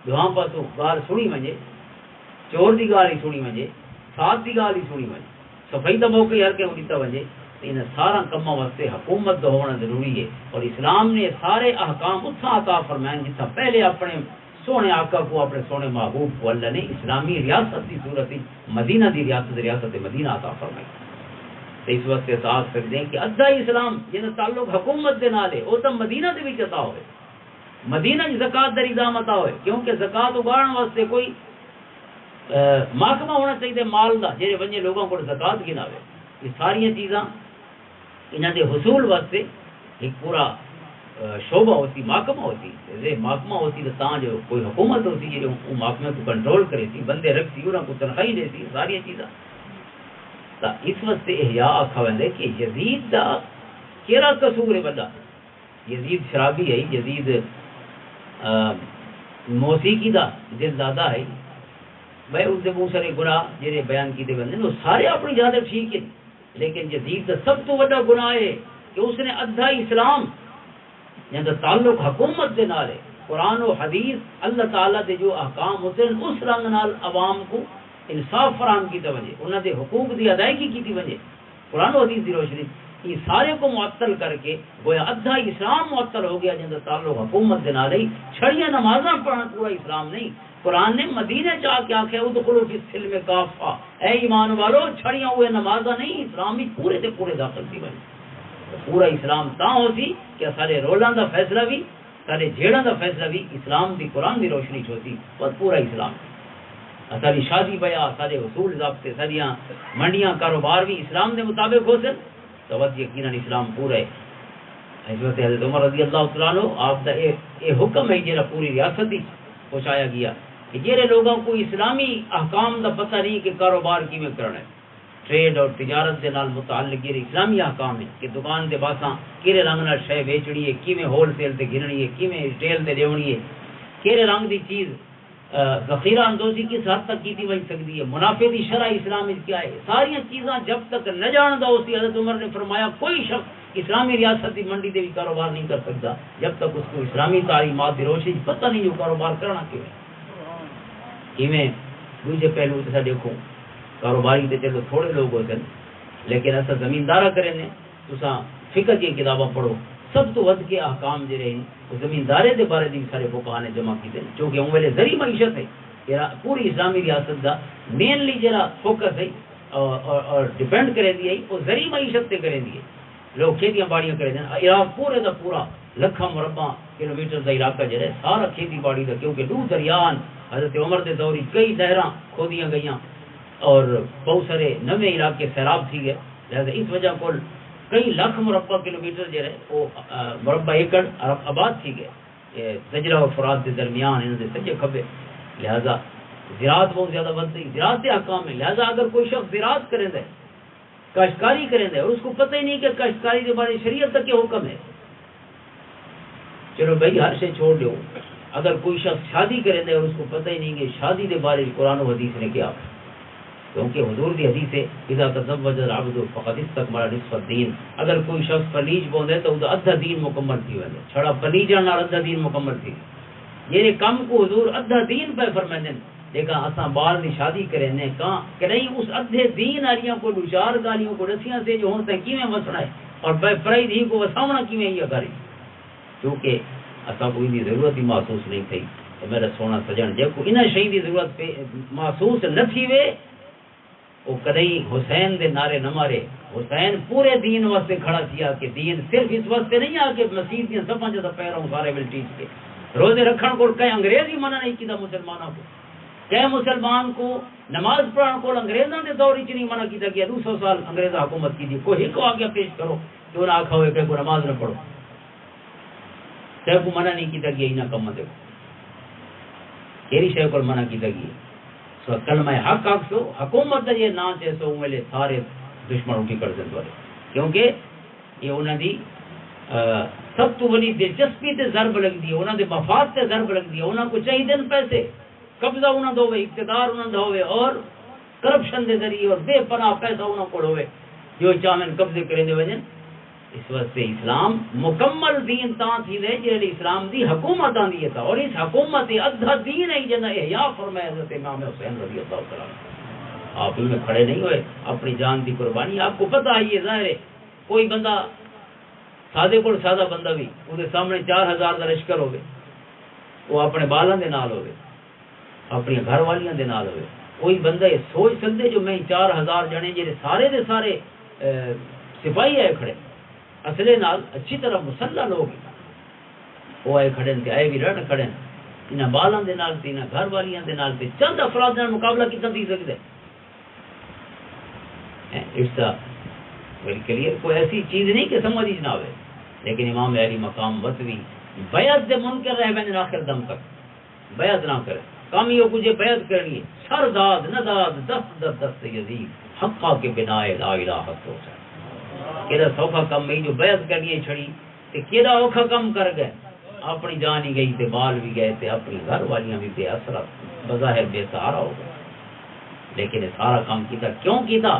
Speaker 1: دعاں پاسوں گال سنی ونجے چور دی گال ہی سنی ونجے ساتھ دی گال ہی سنی ونجے صفائی دا موقع ہر کے دیتا ونجے ان سارا کماں واسطے حکومت دا ہونا ضروری ہے. اور اسلام نے سارے احکام اتھاں عطا فرمائے جتھاں پہلے اپنے سونے آقا کو اپنے سونے محبوب کو اللہ نے اسلامی ریاست کی صورت مدینہ دی ریاست مدینہ عطا فرمائی. تو اس وقت احساس کرتے ہیں کہ ادھا اسلام جن تعلق حکومت دے نال ہے وہ تو مدینہ دے وچ عطا ہوئے مدینہ زکات دا نظام عطا ہوئے کیونکہ زکات اگاڑن واسطے کوئی محکمہ ہونا چاہیے مال دا جڑے ونجے لوگوں کو زکات گناوے. یہ ساری چیزاں انہاں دے حصول واسطے ایک پورا شعبہ ہوتی محکمہ ہوتی محکمہ ہوتی تو تاں جو کوئی حکومت ہوتی ہے وہ محکمے کو کنٹرول کرے تھی بندے رکھتی انہوں کو تنخواہی دیتی ساری چیزاں. تو اس واسطے احیاء آکھا ویندے کہ یزید دا کیڑا قصور ہے بندہ. یزید شرابی ہے یزید موسیقی دا دل دادا ہے بھائی اس دے بہت سارے گناہ جڑے بیان کیتے بندے وہ سارے اپنی جگہ ٹھیک ہیں لیکن یزید دا سب تو بڑا گناہ ہے کہ اس نے ادھا اسلام یعنی تعلق حکومت دے نال ہے قرآن و حدیث اللہ تعالیٰ دے جو احکام ہوتے ہیں اس رنگ نال عوام کو انصاف فراہم کیتا وجے انہاں دے حقوق دی ادائیگی کیتی وجے قرآن و حدیث دی روشنی یہ سارے کو معطل کر کے گویا ادھا اسلام معطل ہو گیا جن تعلق حکومت دے نال ہی چھڑیاں نمازاں پڑھنا پورا اسلام نہیں. قرآن نے مدینے چاہ کے آخیا ادخلوا فی السلم کافہ اے ایمان والو چھڑیاں ہوئے نمازاں نہیں اسلام بھی پورے دے پورے داخل تھی بنے. پورا اسلام تاں ہو سی کہ سارے رولاں دا فیصلہ بھی سارے جھیڑاں دا فیصلہ بھی اسلام دی قرآن دی روشنی چھوتی بس پورا اسلام ساری شادی بیاہ سارے اصول ضابطے ساریاں منڈیاں کاروبار بھی اسلام دے مطابق ہو سن تو بس یقیناً اسلام پورا ہے. اس وقت حضرت عمر رضی اللہ تعالیٰ عنہ آپ دا اے حکم ہے جڑا پوری ریاست ہی پہنچایا گیا کہ جڑے لوگوں کو اسلامی احکام دا پتہ نہیں کہ کاروبار کیویں کرنا ہے ٹریڈ اور تجارت دے نال متعلق یہ اسلامی احکام ہے کہ دکان دے پاساں کیڑے رنگ نال شے بیچنی ہے کیویں ہول سیل تے گھننی ہے کیویں ریٹیل تے دیونی ہے کیڑے رنگ دی چیز ذخیرہ اندوزی کس حد تک کی بن سکتی ہے منافع دی شرع اسلام میں کیا ہے ساری چیزاں جب تک نہ جاندا اسی حضرت عمر نے فرمایا کوئی شخص اسلامی ریاست کی منڈی دے بھی کاروبار نہیں کر سکتا جب تک اس کو اسلامی تعلیمات دی روشنی پتہ نہیں جو کاروبار کرنا کیویں دوسرے پہلو تے دیکھو کاروباری تے چلو تھوڑے لوگ ہوتے ہیں لیکن ایسا زمیندارہ کریں نے تساں فقہ دی کتاباں پڑھو سب تو ود کے احکام جڑے ہیں زمیندارے دے بارے دی سارے فقہاء نے جمع کیتے ہیں کیونکہ اون ویلے ذریعہ معیشت ہے پوری اسلامی ریاست دا مینلی جڑا فوکس ہے اور ڈیپینڈ کرے دی ہے وہ ذریعہ معیشت تے کرے دی ہے لوگ کھیتیاں باڑیاں کرے دیں عراق پورے دا پورا لکھاں مربع کلومیٹر دا علاقہ جڑا ہے سارا کھیتی باڑی دا کیونکہ دو دریان حضرت عمر دے دوری کئی نہراں کھودیاں گئیاں اور بہت سارے نویں علاقے سیراب تھی گئے لہذا اس وجہ کو کئی لاکھ مربع کلومیٹر جو ہے وہ مربع ایکڑ آباد تھی گئے دجلہ اور فرات کے درمیان انہوں نے سجے کھبے لہذا زراعت بہت زیادہ بنتی زراعت احکام ہے لہذا اگر کوئی شخص زراعت کریں دے کاشتکاری کریں دے اور اس کو پتہ ہی نہیں کہ کاشتکاری کے بارے شریعت تک کے حکم ہے چلو بھائی ہر شے چھوڑ دو اگر کوئی شخص شادی کریں دے اور اس کو پتہ ہی نہیں کہ شادی کے بارے قرآن و حدیث نے کیا کیونکہ حضور دی حدیث ہے اذا تزوج العبد فقد استكمل نصف الدین اگر کوئی شخص پلیج بوندے تو وہ ادھا دین مکمل تھی ویندے چھڑا پلیجن نال ادھا دین مکمل تھی یہ کم کو حضور ادھا دین پہ فرمائندے لیکن اساں بال دی شادی کریں نے کہاں کہ نہیں اس ادھے دین والیاں کو دوچار گالیوں کو رسیاں سے جو ہن تے کیویں وسنا ہے اور بے پرائی دی کو وساونا کیویں یہ کری کیونکہ اساں کوئی دی ضرورت ہی محسوس نہیں تھی تو میرا سونا سجن جے کو انہاں شئی دی ضرورت پہ محسوس نہ تھی وے وہ کدی حسین دے نعرے نہ مارے حسین پورے دین واسطے کھڑا کیا کہ دین صرف اس واسطے نہیں آ کہ مسیح دیا سب جیسا پیروں سارے مل ٹیچ کے روزے رکھن کو کہیں انگریز ہی منع نہیں کیتا مسلمانوں کو کہ مسلمان کو نماز پڑھن کو انگریزوں نے دور نہیں منع کیتا گیا 200 سال انگریز حکومت کی تھی کوئی کو آگے پیش کرو جو نہ آکھا ہوئے کہ کو نماز نہ پڑھو کہ کو منع نہیں کیتا گیا انہاں کم دے کیری شے کو منع کیتا گیا سو کلمہ حق حق سو حکومت یہ نا چے سو ملے سارے دشمن اٹھی کر دیں دوارے کیونکہ یہ انہوں دی سب تو بڑی دلچسپی تے ضرب لگ دی انہوں دے مفاد تے ضرب لگ دی انہوں کو چاہیے دن پیسے قبضہ انہوں دو ہوئے اقتدار انہوں دو ہوئے اور کرپشن دے ذریعے اور بے پناہ پیسہ انہوں کو ہوئے جو چاہمن قبضے کریں دے وجہ اس واسطے اسلام مکمل دین تاں تھی دے جیڑی اسلام دی حکومت آندی تھا اور اس حکومت ادھا دین ہے جنہ احیاء فرمائے حضرت امام حسین رضی اللہ تعالیٰ آپ ان میں کھڑے نہیں ہوئے اپنی جان دی قربانی آپ کو پتہ ہے یہ ظاہر ہے کوئی بندہ سادے کو سادہ بندہ بھی وہ سامنے 4000 کا لشکر ہوگے وہ اپنے بالاں دے نال ہوگے اپنی گھر والیاں دے نال ہوگے کوئی بندہ یہ سوچ سکتے جو میں 4000 جنے جڑے سارے دے سارے سپاہی آئے کھڑے اصلے نال اچھی طرح مسلح لوگ وہ آئے کھڑے تے آئے بھی رٹ کھڑے انہاں بالاں دے نال تے انہاں گھر والیاں دے نال تے چند افراد نال مقابلہ کتنا دی سکدے اس کا کلیئر کوئی ایسی چیز نہیں کہ سمجھ نہ آئے لیکن امام علی مقام وطوی بیعت دے منکر رہ بین آخر دم تک بیعت نہ کرے کام یہ کچھ بیعت کرنی ہے سرداد نداد دست در دست یزید حقا کے بنا لا الہ الا اللہ کیڑا سوکھا کم نہیں جو بیعت کرنی ہے چھڑی تے کیڑا اوکھا کم کر گئے اپنی جان ہی گئی تے بال بھی گئے تے اپنی گھر والیاں بھی بے اثر بظاہر بے سہارا ہو گئے لیکن سارا کام کیتا کیوں کیتا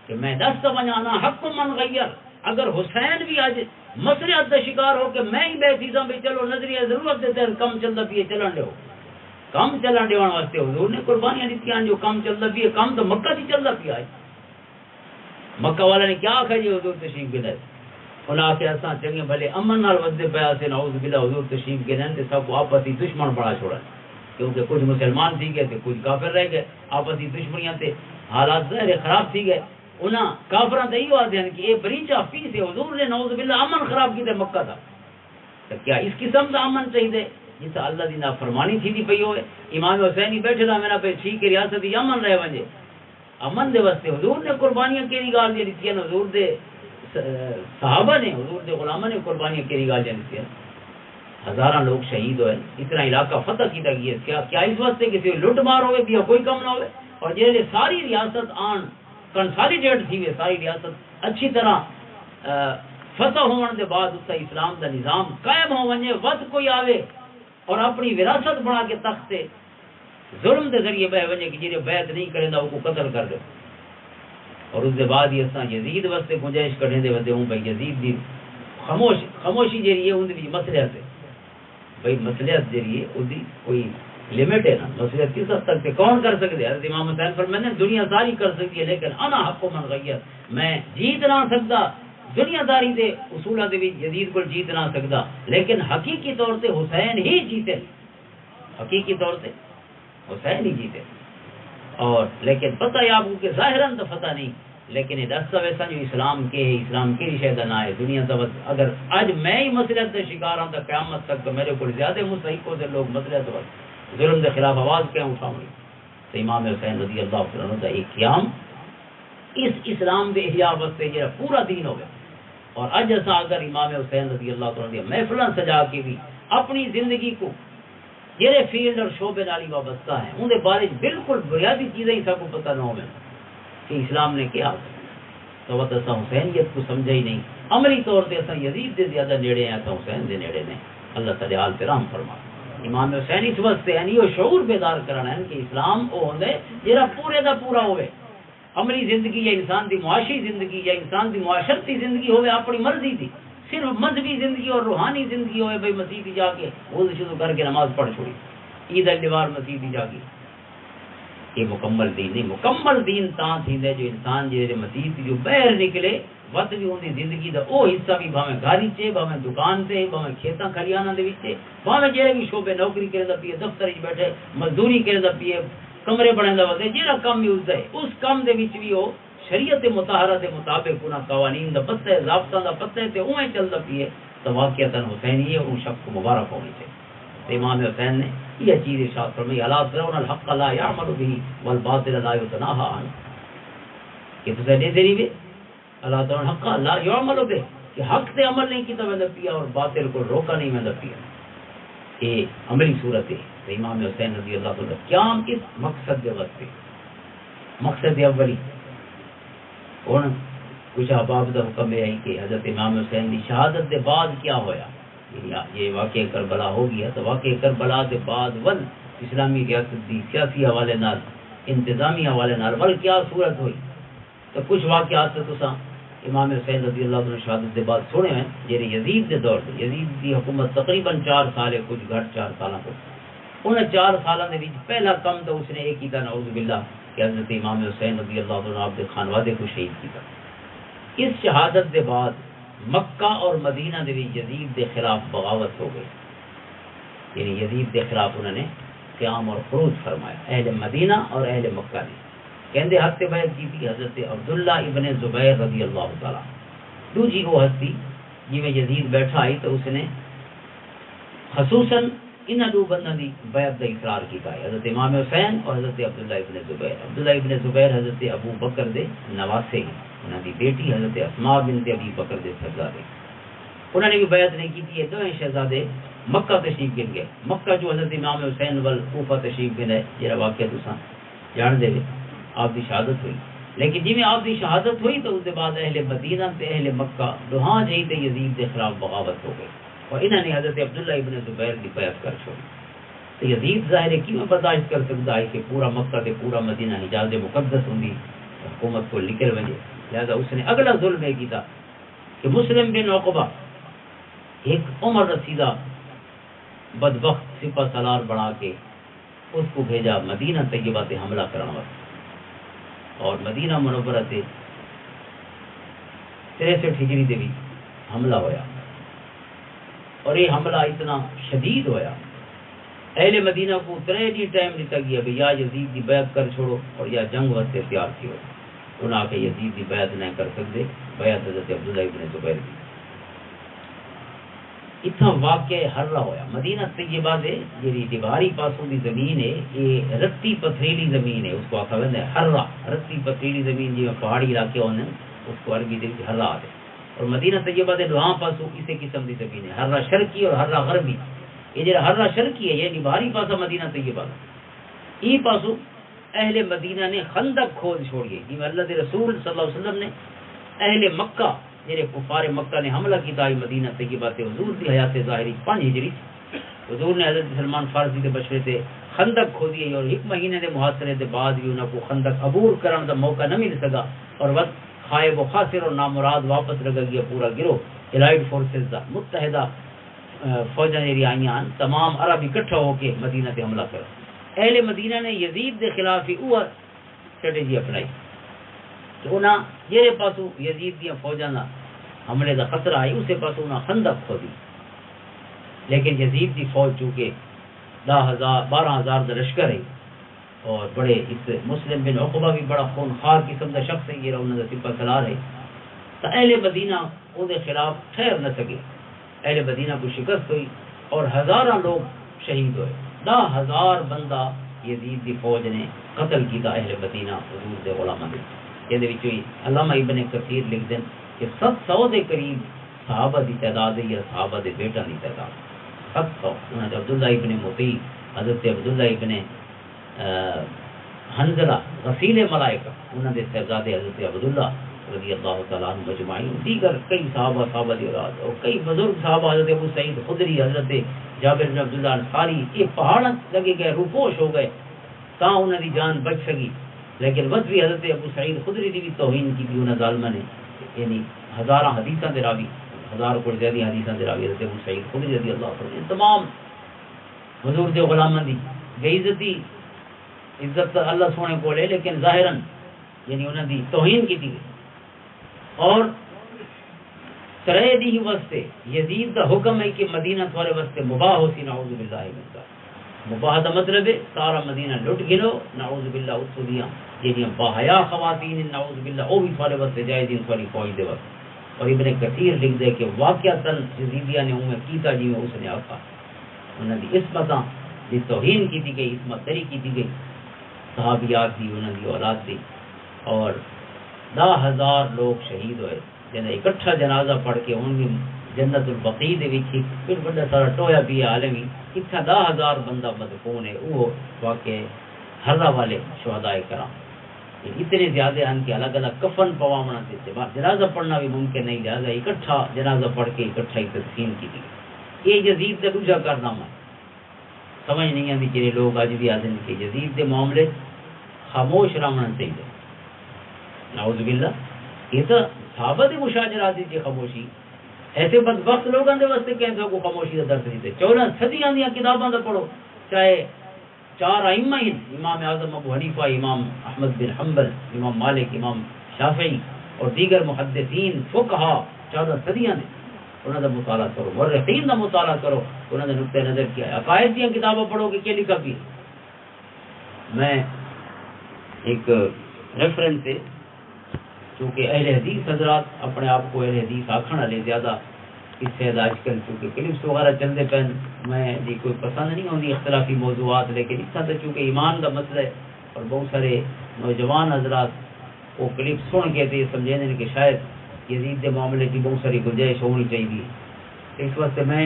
Speaker 1: کہ میں دست بنانا حق من غیر اگر حسین بھی آج مسئلہ کا شکار ہو کہ میں ہی بیٹھی تھا بھی چلو نظریہ ضرورت دیتے ہیں کم چلتا پیے چلن دو کم چلن دیوان واسطے حضور نے قربانیاں دیتی ہیں جو کم چلتا پیے کم تو مکہ ہی چلتا پیا ہے مکہ والا نے کیا آخر جی حضور تشریف کے دے انہاں آخر اساں چنگے بھلے امن نال وسدے پیا سے نعوذ باللہ حضور تشریف کے دین تے سب کو آپسی دشمن بڑا چھوڑا کیونکہ کچھ مسلمان تھی گئے تھے کچھ کافر رہ گئے آپسی دشمنیاں تے حالات ظاہر خراب تھی گئے انہاں کافراں تے یہ آدھے ہیں کہ یہ بریچ آف پیس ہے حضور نے نعوذ باللہ امن خراب کی تے مکہ تھا تو کیا اس قسم کا امن چاہیے جس اللہ دی نافرمانی تھی دی پئی ہوئے امام حسینی بیٹھے رہا میرا پہ ٹھیک ہے ریاست ہی امن رہ ونجے امن دے واسطے حضور نے قربانیاں کیڑی گال دی دتی ہیں حضور دے صحابہ نے حضور دے غلاماں نے قربانیاں کیڑی گال دی دتی ہیں ہزاراں لوگ شہید ہوئے اتنا علاقہ فتح کیتا گیا کیا اس واسطے کسی لٹ مار ہوئے یا کوئی کم نہ ہوئے اور جے ساری ریاست آن کنسالیڈیٹ تھی ہوئے ساری ریاست اچھی طرح فتح ہون دے بعد اس اسلام دا نظام قائم ہو ونجے وقت کوئی آوے اور اپنی وراثت بنا کے تخت سے ظلم دے ذریعے بہ ونجے کہ جڑے بیعت نہیں کریندا وہ کو قتل کر دے اور اس دے بعد یہ اساں یزید واسطے گنجائش کرنے دے ودے ہوں بھائی یزید دی خاموشی جڑی ہے اون دی مصلحت ہے بھائی مصلحت جڑی ہے اودی کوئی لمٹ ہے نا مصلحت کس حد تک کون کر سکتے حضرت امام حسین فرماتے ہیں دنیا ساری کر سکتی ہے لیکن انا حق من غیر میں جیت نہ سکتا دنیا داری دے اصولوں دے وچ یزید کو جیت نہ سکدا، لیکن حقیقی طور تے حسین ہی جیتے، حقیقی طور تے حسین ہی جیتے۔ اور لیکن پتہ ہے آپ کو کہ ظاہراً تو پتہ نہیں، لیکن یہ دستا ویسا جو اسلام کے ہے، اسلام کی شہدا نہ ہے دنیا دا اگر اج میں ہی مسئلہ دے شکار ہوں تو قیامت تک تو میرے کو زیادہ مستحقوں سے لوگ مسئلہ تو ظلم کے خلاف آواز کیا اٹھاؤں گی۔ تو امام حسین رضی اللہ عنہ کا ایک قیام اس اسلام دے احیاء واسطے جڑا پورا دین ہو گیا۔ اور اج اساں اگر امام حسین رضی اللہ عنہ دی محفلاں سجا کے بھی اپنی زندگی کو جہے فیلڈ اور شعبے نال وابستہ ہیں ان کے بارے بالکل بنیادی چیزیں ہی سب کو پتہ نہ ہو کہ اسلام نے کیا تو وہ اساں حسینیت کو سمجھا ہی نہیں۔ عملی طور پہ اساں یزید دے زیادہ نیڑے ہیں، اساں حسین دے نیڑے نے۔ اللہ تعالی حال پہ رحم فرما۔ امام حسین اس واسطے یعنی یہ شعور بیدار کرانا ہے کہ اسلام وہ ہوندا ہے جہاں پورے دا پورا ہوئے، عملی زندگی یا انسان دی معاشی زندگی یا انسان دی معاشرتی زندگی ہوئے اپنی مرضی دی، صرف مذہبی زندگی اور روحانی زندگی ہوئے بھائی مسیح جا کے وہ شروع کر کے نماز پڑھ چھوڑی، عید الجوار مسیح جا کے، یہ مکمل دین نہیں۔ مکمل دین تاں تھیندا جو انسان جے مسیح جو باہر نکلے وقت بھی ہوندی زندگی دا او حصہ بھی بھاویں گھر چے بھاویں دکان تے بھاویں کھیتاں کھلیاناں دے وچ بھاویں جڑے بھی شعبے نوکری کردا پیے دفتر وچ بیٹھے مزدوری کردا پیے کمرے بنانا وے جہاں کام بھی ہوتا ہے اس کام دے وچ بھی وہ شریعت مطہرہ دے مطابق انہاں قوانین دا پتہ ہے، ضابطہ دا پتہ ہے تے اوہیں چلدا پیے تو واقعتاً حسین یہ ان شخص کو مبارک ہونی چاہیے۔ تو امام حسین نے یہ چیز ارشاد فرمائی الا ترون الحق لا يعمل به والباطل لا يتناهى عنه، کہ تسے دے دیری وے الا ترون الحق لا يعمل به کہ حق تے عمل نہیں کیتا ویندا پیا اور باطل کو روکا نہیں ویندا پیا، یہ عملی صورت ہے۔ تو امام حسین رضی اللہ عنہ قیام اس مقصد کے واسطے مقصد اولی ہن کچھ احباب کا حکم ہے کہ حضرت امام حسین کی شہادت کے بعد کیا ہویا، یہ واقعہ کربلا ہو گیا تو واقعہ کربلا کے بعد ول اسلامی ریاست دی سیاسی حوالے نال انتظامی حوالے نال ول کیا صورت ہوئی، تو کچھ واقعات تو امام حسین رضی اللہ عنہ شہادت کے بعد سنے ہیں جہے یزید کے دور سے یزید کی حکومت تقریباً 4 سال ہے، کچھ گھٹ 4 سالوں کو ان 4 سالوں کے پہلا کم تو اس نے ایک کیا نعوذ باللہ کہ حضرت امام حسین رضی اللہ عنہ آپ کے خانوادے کو شہید کیا۔ اس شہادت کے بعد مکہ اور مدینہ دے یزید کے خلاف بغاوت ہو گئی، یعنی یزید کے خلاف انہوں نے قیام اور خروج فرمایا، اہل مدینہ اور اہل مکہ نے کہندے حق سے بیعت کی تھی حضرت عبداللہ ابن زبیر رضی اللہ تعالیٰ۔ دوسری وہ ہستی جی میں یزید بیٹھا آئی تو اس نے خصوصاً ان دو بندوں کی بیعت کا اقرار کیا ہے، حضرت امام حسین اور حضرت عبداللہ ابن زبیر۔ عبداللہ ابن زبیر حضرت ابو بکر دے نواسے ہیں، انہوں کی بیٹی حضرت اسماء بنت ابی بکر دے شہزادے، انہوں نے بھی بیعت نہیں کی تھی۔ یہ دونوں شہزادے مکہ تشریف گن گئے، مکہ جو حضرت امام حسین وال کوفہ تشریف گن ہے جہاں واقعہ تساں جان دے آپ کی شہادت ہوئی، لیکن جی میں آپ کی شہادت ہوئی تو اس کے بعد اہل مدینہ تے اہل مکہ دوہاں جی تے یزید کے خلاف بغاوت ہو گئی اور انہوں نے حضرت عبداللہ ابن زبیر کی بیعت کر چھوڑی۔ تو یزید ظاہر ہے کیوں برداشت کر سکتا ہے کہ پورا مکہ تے پورا مدینہ حجاز مقدس ہوں حکومت کو نکل وجے، لہذا اس نے اگلا ظلم یہ کیا کہ مسلم بن عقبہ ایک عمر رسیدہ بدبخت سپہ سالار بنا کے اس کو بھیجا مدینہ طیبہ تے حملہ کرنے واسطے، اور مدینہ منورہ تے 63 ہجری دے بھی حملہ ہویا، اور یہ حملہ اتنا شدید ہویا اہل مدینہ کو 3 ٹائم دیتا گیا بھی یا یزید کی بیعت کر چھوڑو اور یا جنگ واسطے تیار کیو، انہاں آ کے یزید کی بیعت نہیں کر سکتے، بیعت حضرت عبداللہ ابن زبیر کی۔ اتنا واقعہ ہرلا ہویا مدینہ طیبہ دے جی دیواری پاسوں کی زمین ہے یہ رتی پتھریلی زمین ہے، اس کو آخا ہے ہررا، رتی پتھریلی زمین جی پہاڑی علاقے ہونے اس کو عربی دے ہررا آتے، اور مدینہ طیبہ دے دوہاں پاسوں اسی قسم کی زمین ہے، ہررا شرقی اور ہررا غربی۔ یہ جڑا ہررا شرقی ہے یہ دیواری پاسا مدینہ طیبہ دا، ای پاسوں اہل مدینہ نے خندق کھود چھوڑیے جی اللہ کے رسول صلی اللہ علیہ وسلم نے اہل مکہ جڑے کفار مکہ نے حملہ کیتا ہے مدینہ طیبہ تے حضور دی حیات ظاہری 5 ہجری حضور نے حضرت سلمان فارسی کے مشورے تے خندق کھودی اور 1 مہینے دے محاصرے دے بعد بھی انہاں کو خندق عبور کرن دا موقع نہ مل سکا، اور وقت خائب و خاسر اور نامراد واپس لگا گیا پورا گروہ الائڈ فورسز دا متحدہ فوجاں جڑی آئیاں تمام عرب اکٹھا ہو کے مدینہ تے حملہ کرا۔ اہل مدینہ نے یزید دے خلاف ہی وہ اسٹریٹجی اپنائی، تو انہاں جہے پاسوں یزید دیاں فوجاں دا حملے کا خطرہ آئی اسے پاس انہیں خندق کھو دی، لیکن یزید کی فوج چونکہ 12,000 کا لشکر ہے اور بڑے اس مسلم بن عقبہ بھی بڑا خونخوار قسم کا شخص ہے، یہ انہوں نے سپہ سالار ہے، تو اہل مدینہ وہ خلاف ٹھہر نہ سکے، اہل مدینہ کو شکست ہوئی اور ہزاراں لوگ شہید ہوئے، 10,000 بندہ یزید کی فوج نے قتل کیا اہل مدینہ حضور دے غلاماں دے۔ یہ علامہ ابن کثیر لکھ دیں کہ 700 کے قریب صحابہ کی تعداد ہے یا صحابہ کے بیٹا کی تعداد 700۔ انہوں نے عبداللہ ابن مطیع، حضرت عبداللہ ابن حنظلہ غسیل ملائکہ، انہوں نے صاحبزادے حضرت عبداللہ رضی اللہ تعالیٰ عنہ مجمعین، دیگر کئی صحابہ دی اولاد اور کئی بزرگ صحابہ، حضرت ابو سعید خدری، حضرت جابر بن عبداللہ انصاری، یہ پہاڑ لگے گئے، روپوش ہو گئے تا انہوں کی جان بچ سکی، لیکن بس بھی حضرت ابو سعید خدری کی بھی توہین کی بھی انہوں ظالمہ نے، یعنی ہزاراں حدیثاں دے راوی، 1000 کو زیادہ حدیثاں دے راوی حضرت ابو سعید خدری رضی اللہ عنہ، تمام حضور دے غلاماں دی بے عزتی، عزت اللہ سونے کو لے لیکن ظاہراً یعنی انہوں دی توہین کی تھی۔ اور ترے دی واسطے یزید دا حکم ہے کہ مدینہ تھوڑے واسطے مباح ہو سی، نعوذ باللہ من ذالک۔ مباح دا مطلب ہے سارا مدینہ لٹ گنو، نعوذ باللہ اتو دیاں جہاں باحیا خواتین، نعوذ باللہ وہ بھی تھوڑے واسطے جائز ہیں تھوڑی فوج دے واسطے۔ اور ابن کثیر لکھ دے کہ واقعتاً یزیدیہ نے انہیں کیتا جی میں اس نے آقا انہوں نے عصمتاں دی توہین کی تھی گئی، عصمت دری کی تھی گئی، صحابیات دی انہوں دی اولاد دی، اور 10,000 لوگ شہید ہوئے جنہیں اکٹھا جنازہ پڑھ کے ان بھی جنت البقیع دے وچ پھر بڑا سارا ٹویا بھی عالمی اتنا 10,000 بندہ مدفون ہے، وہ واقع ہررا والے شہدائے کرام اتنے زیادہ ہیں کہ الگ الگ کفن پواونا دیتے بعد جنازہ پڑھنا بھی ممکن نہیں، لہٰذا اکٹھا جنازہ پڑھ کے اکٹھا ہی تدفین کی تھی۔ یہ یزید کا دوجا کارنامہ سمجھ نہیں آتی کہ لوگ اج بھی آتے ہیں کہ یزید کے معاملے خاموش رہنا چاہیے، نعوذ باللہ۔ یہ تو صحابہ دی مشاجرات کی خاموشی، ایسے بدبخت لوگوں کے واسطے کہتے ہو کو خاموشی کا درس دیتے، 14 صدیاں دیا کتاباں کا پڑھو، چاہے 4 ائمہ ہیں، امام اعظم ابو حنیفہ، امام احمد بن حنبل، امام مالک، امام شافعی اور دیگر محدثین فقہا 14 صدیاں نے، انہوں کا مطالعہ کرو، مورخین کا مطالعہ کرو، انہوں نے نقطۂ نظر کیا ہے، عقائد دیا کتابیں پڑھو کہ کیا لکھا بھی۔ میں ایک ریفرنس سے چونکہ اہل حدیث حضرات اپنے آپ کو اہل حدیث آخر والے زیادہ اس سے آج کل چونکہ کلپس وغیرہ چلتے پہ میں جی کوئی پسند نہیں ہوتی اختلافی موضوعات، لیکن اس طرح سے چونکہ ایمان کا مسئلہ ہے اور بہت سارے نوجوان حضرات وہ کلپ سن کے تھے سمجھے دیں کہ شاید یزید کے معاملے کی بہت ساری گنجائش ہونی چاہیے، اس واسطے میں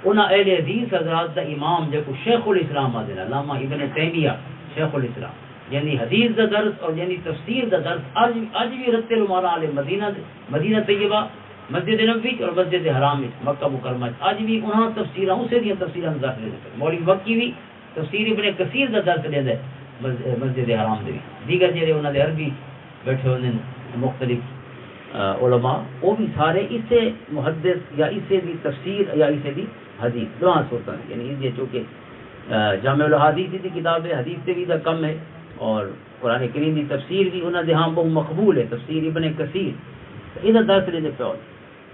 Speaker 1: ان اہل حدیث حضرات کا امام جو شیخ الاسلام آدھے علامہ ابن تیمیہ شیخ الاسلام، یعنی حدیث کا درس اور یعنی تفسیر کا درس آج بھی رتے المانا علیہ مدینہ طیبہ، مسجد نبوی اور مسجد حرام مکہ مکرمہ آج بھی انہاں تفسیراں اسے دیا تفسیراں درس لے دے، مولوی مکی بھی تفسیر ابن کثیر کا درس لے دے مسجد حرام دے، دیگر جڑے انہاں دے عربی بیٹھے ہوندے مختلف علماء وہ بھی سارے اسے محدث یا اسے دی تفسیر یا اسے دی حدیث دعا سوتا ہے، یعنی یہ چونکہ جامع الحدیث کی کتاب ہے، حدیث سے بھی دا کم ہے اور قرآن کریم کی تفسیر بھی انہوں نے ہاں بہت مقبول ہے، تفسیر ابن کثیر یہ درس لینے پہ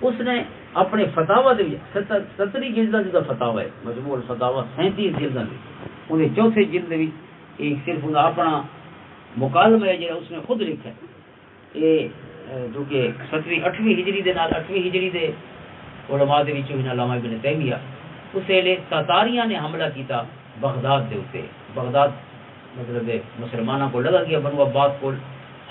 Speaker 1: اس نے اپنے فتاوہ دے 70 جلدوں کا فتاوہ ہے، مجموع الفتاوہ 37 جلدوں کی، انہیں چوتھے جلد بھی ایک صرف انہوں اپنا مکالمہ ہے جو اس نے خود لکھا ہے، یہ جو کہ 7ویں 8ویں ہجری دے نال 8ویں ہجری دے علماء دے وچوں علامہ ابن تیمیہ اس ویلے تاتاریاں نے حملہ کیتا بغداد دے اوتے، بغداد مطلب مسلمانوں کو لگا گیا بنو عباس کو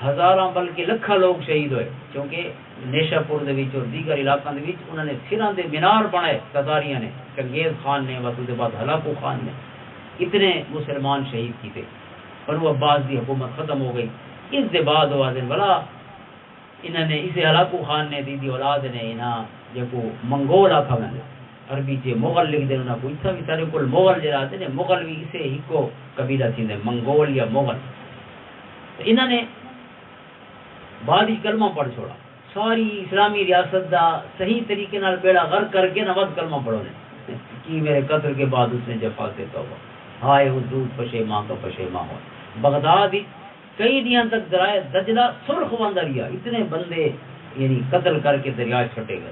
Speaker 1: ہزاراں بلکہ لکھاں لوگ شہید ہوئے، کیونکہ نیشا پور دے وچ اور دیگر علاقوں دے وچ انہوں نے سراں دے مینار بنائے تاتاریاں نے، چنگیز خان نے وقت دے بعد ہلاکو خان نے، اتنے مسلمان شہید کیتے، بنو عباس دی حکومت ختم ہو گئی۔ اس دے بعد وادن بلا انہوں نے اسے ہلاکو خان نے دی اولاد نے انہاں جو منگول آکھا میں عربی چ مغل لکھ دے انہاں کو اتنا بھی سارے کول مغل جڑا آتے نے، مغل بھی اسے ہی کو قبیلہ تھیندے منگول یا مغل، تو انہوں نے بعد ہی کلمہ پڑھ چھوڑا، ساری اسلامی ریاست دا صحیح طریقے نال بیڑا غرق کر کے نماز کلمہ پڑھو نے کہ میرے قتل کے بعد اس نے جفا سے توبہ، ہائے حضور پشیماں کا پشیماں ہو۔ بغداد کئی دیاں تک ذرائع دجلہ سرخ بندہ رہا، اتنے بندے یعنی قتل کر کے دریا چھٹے گئے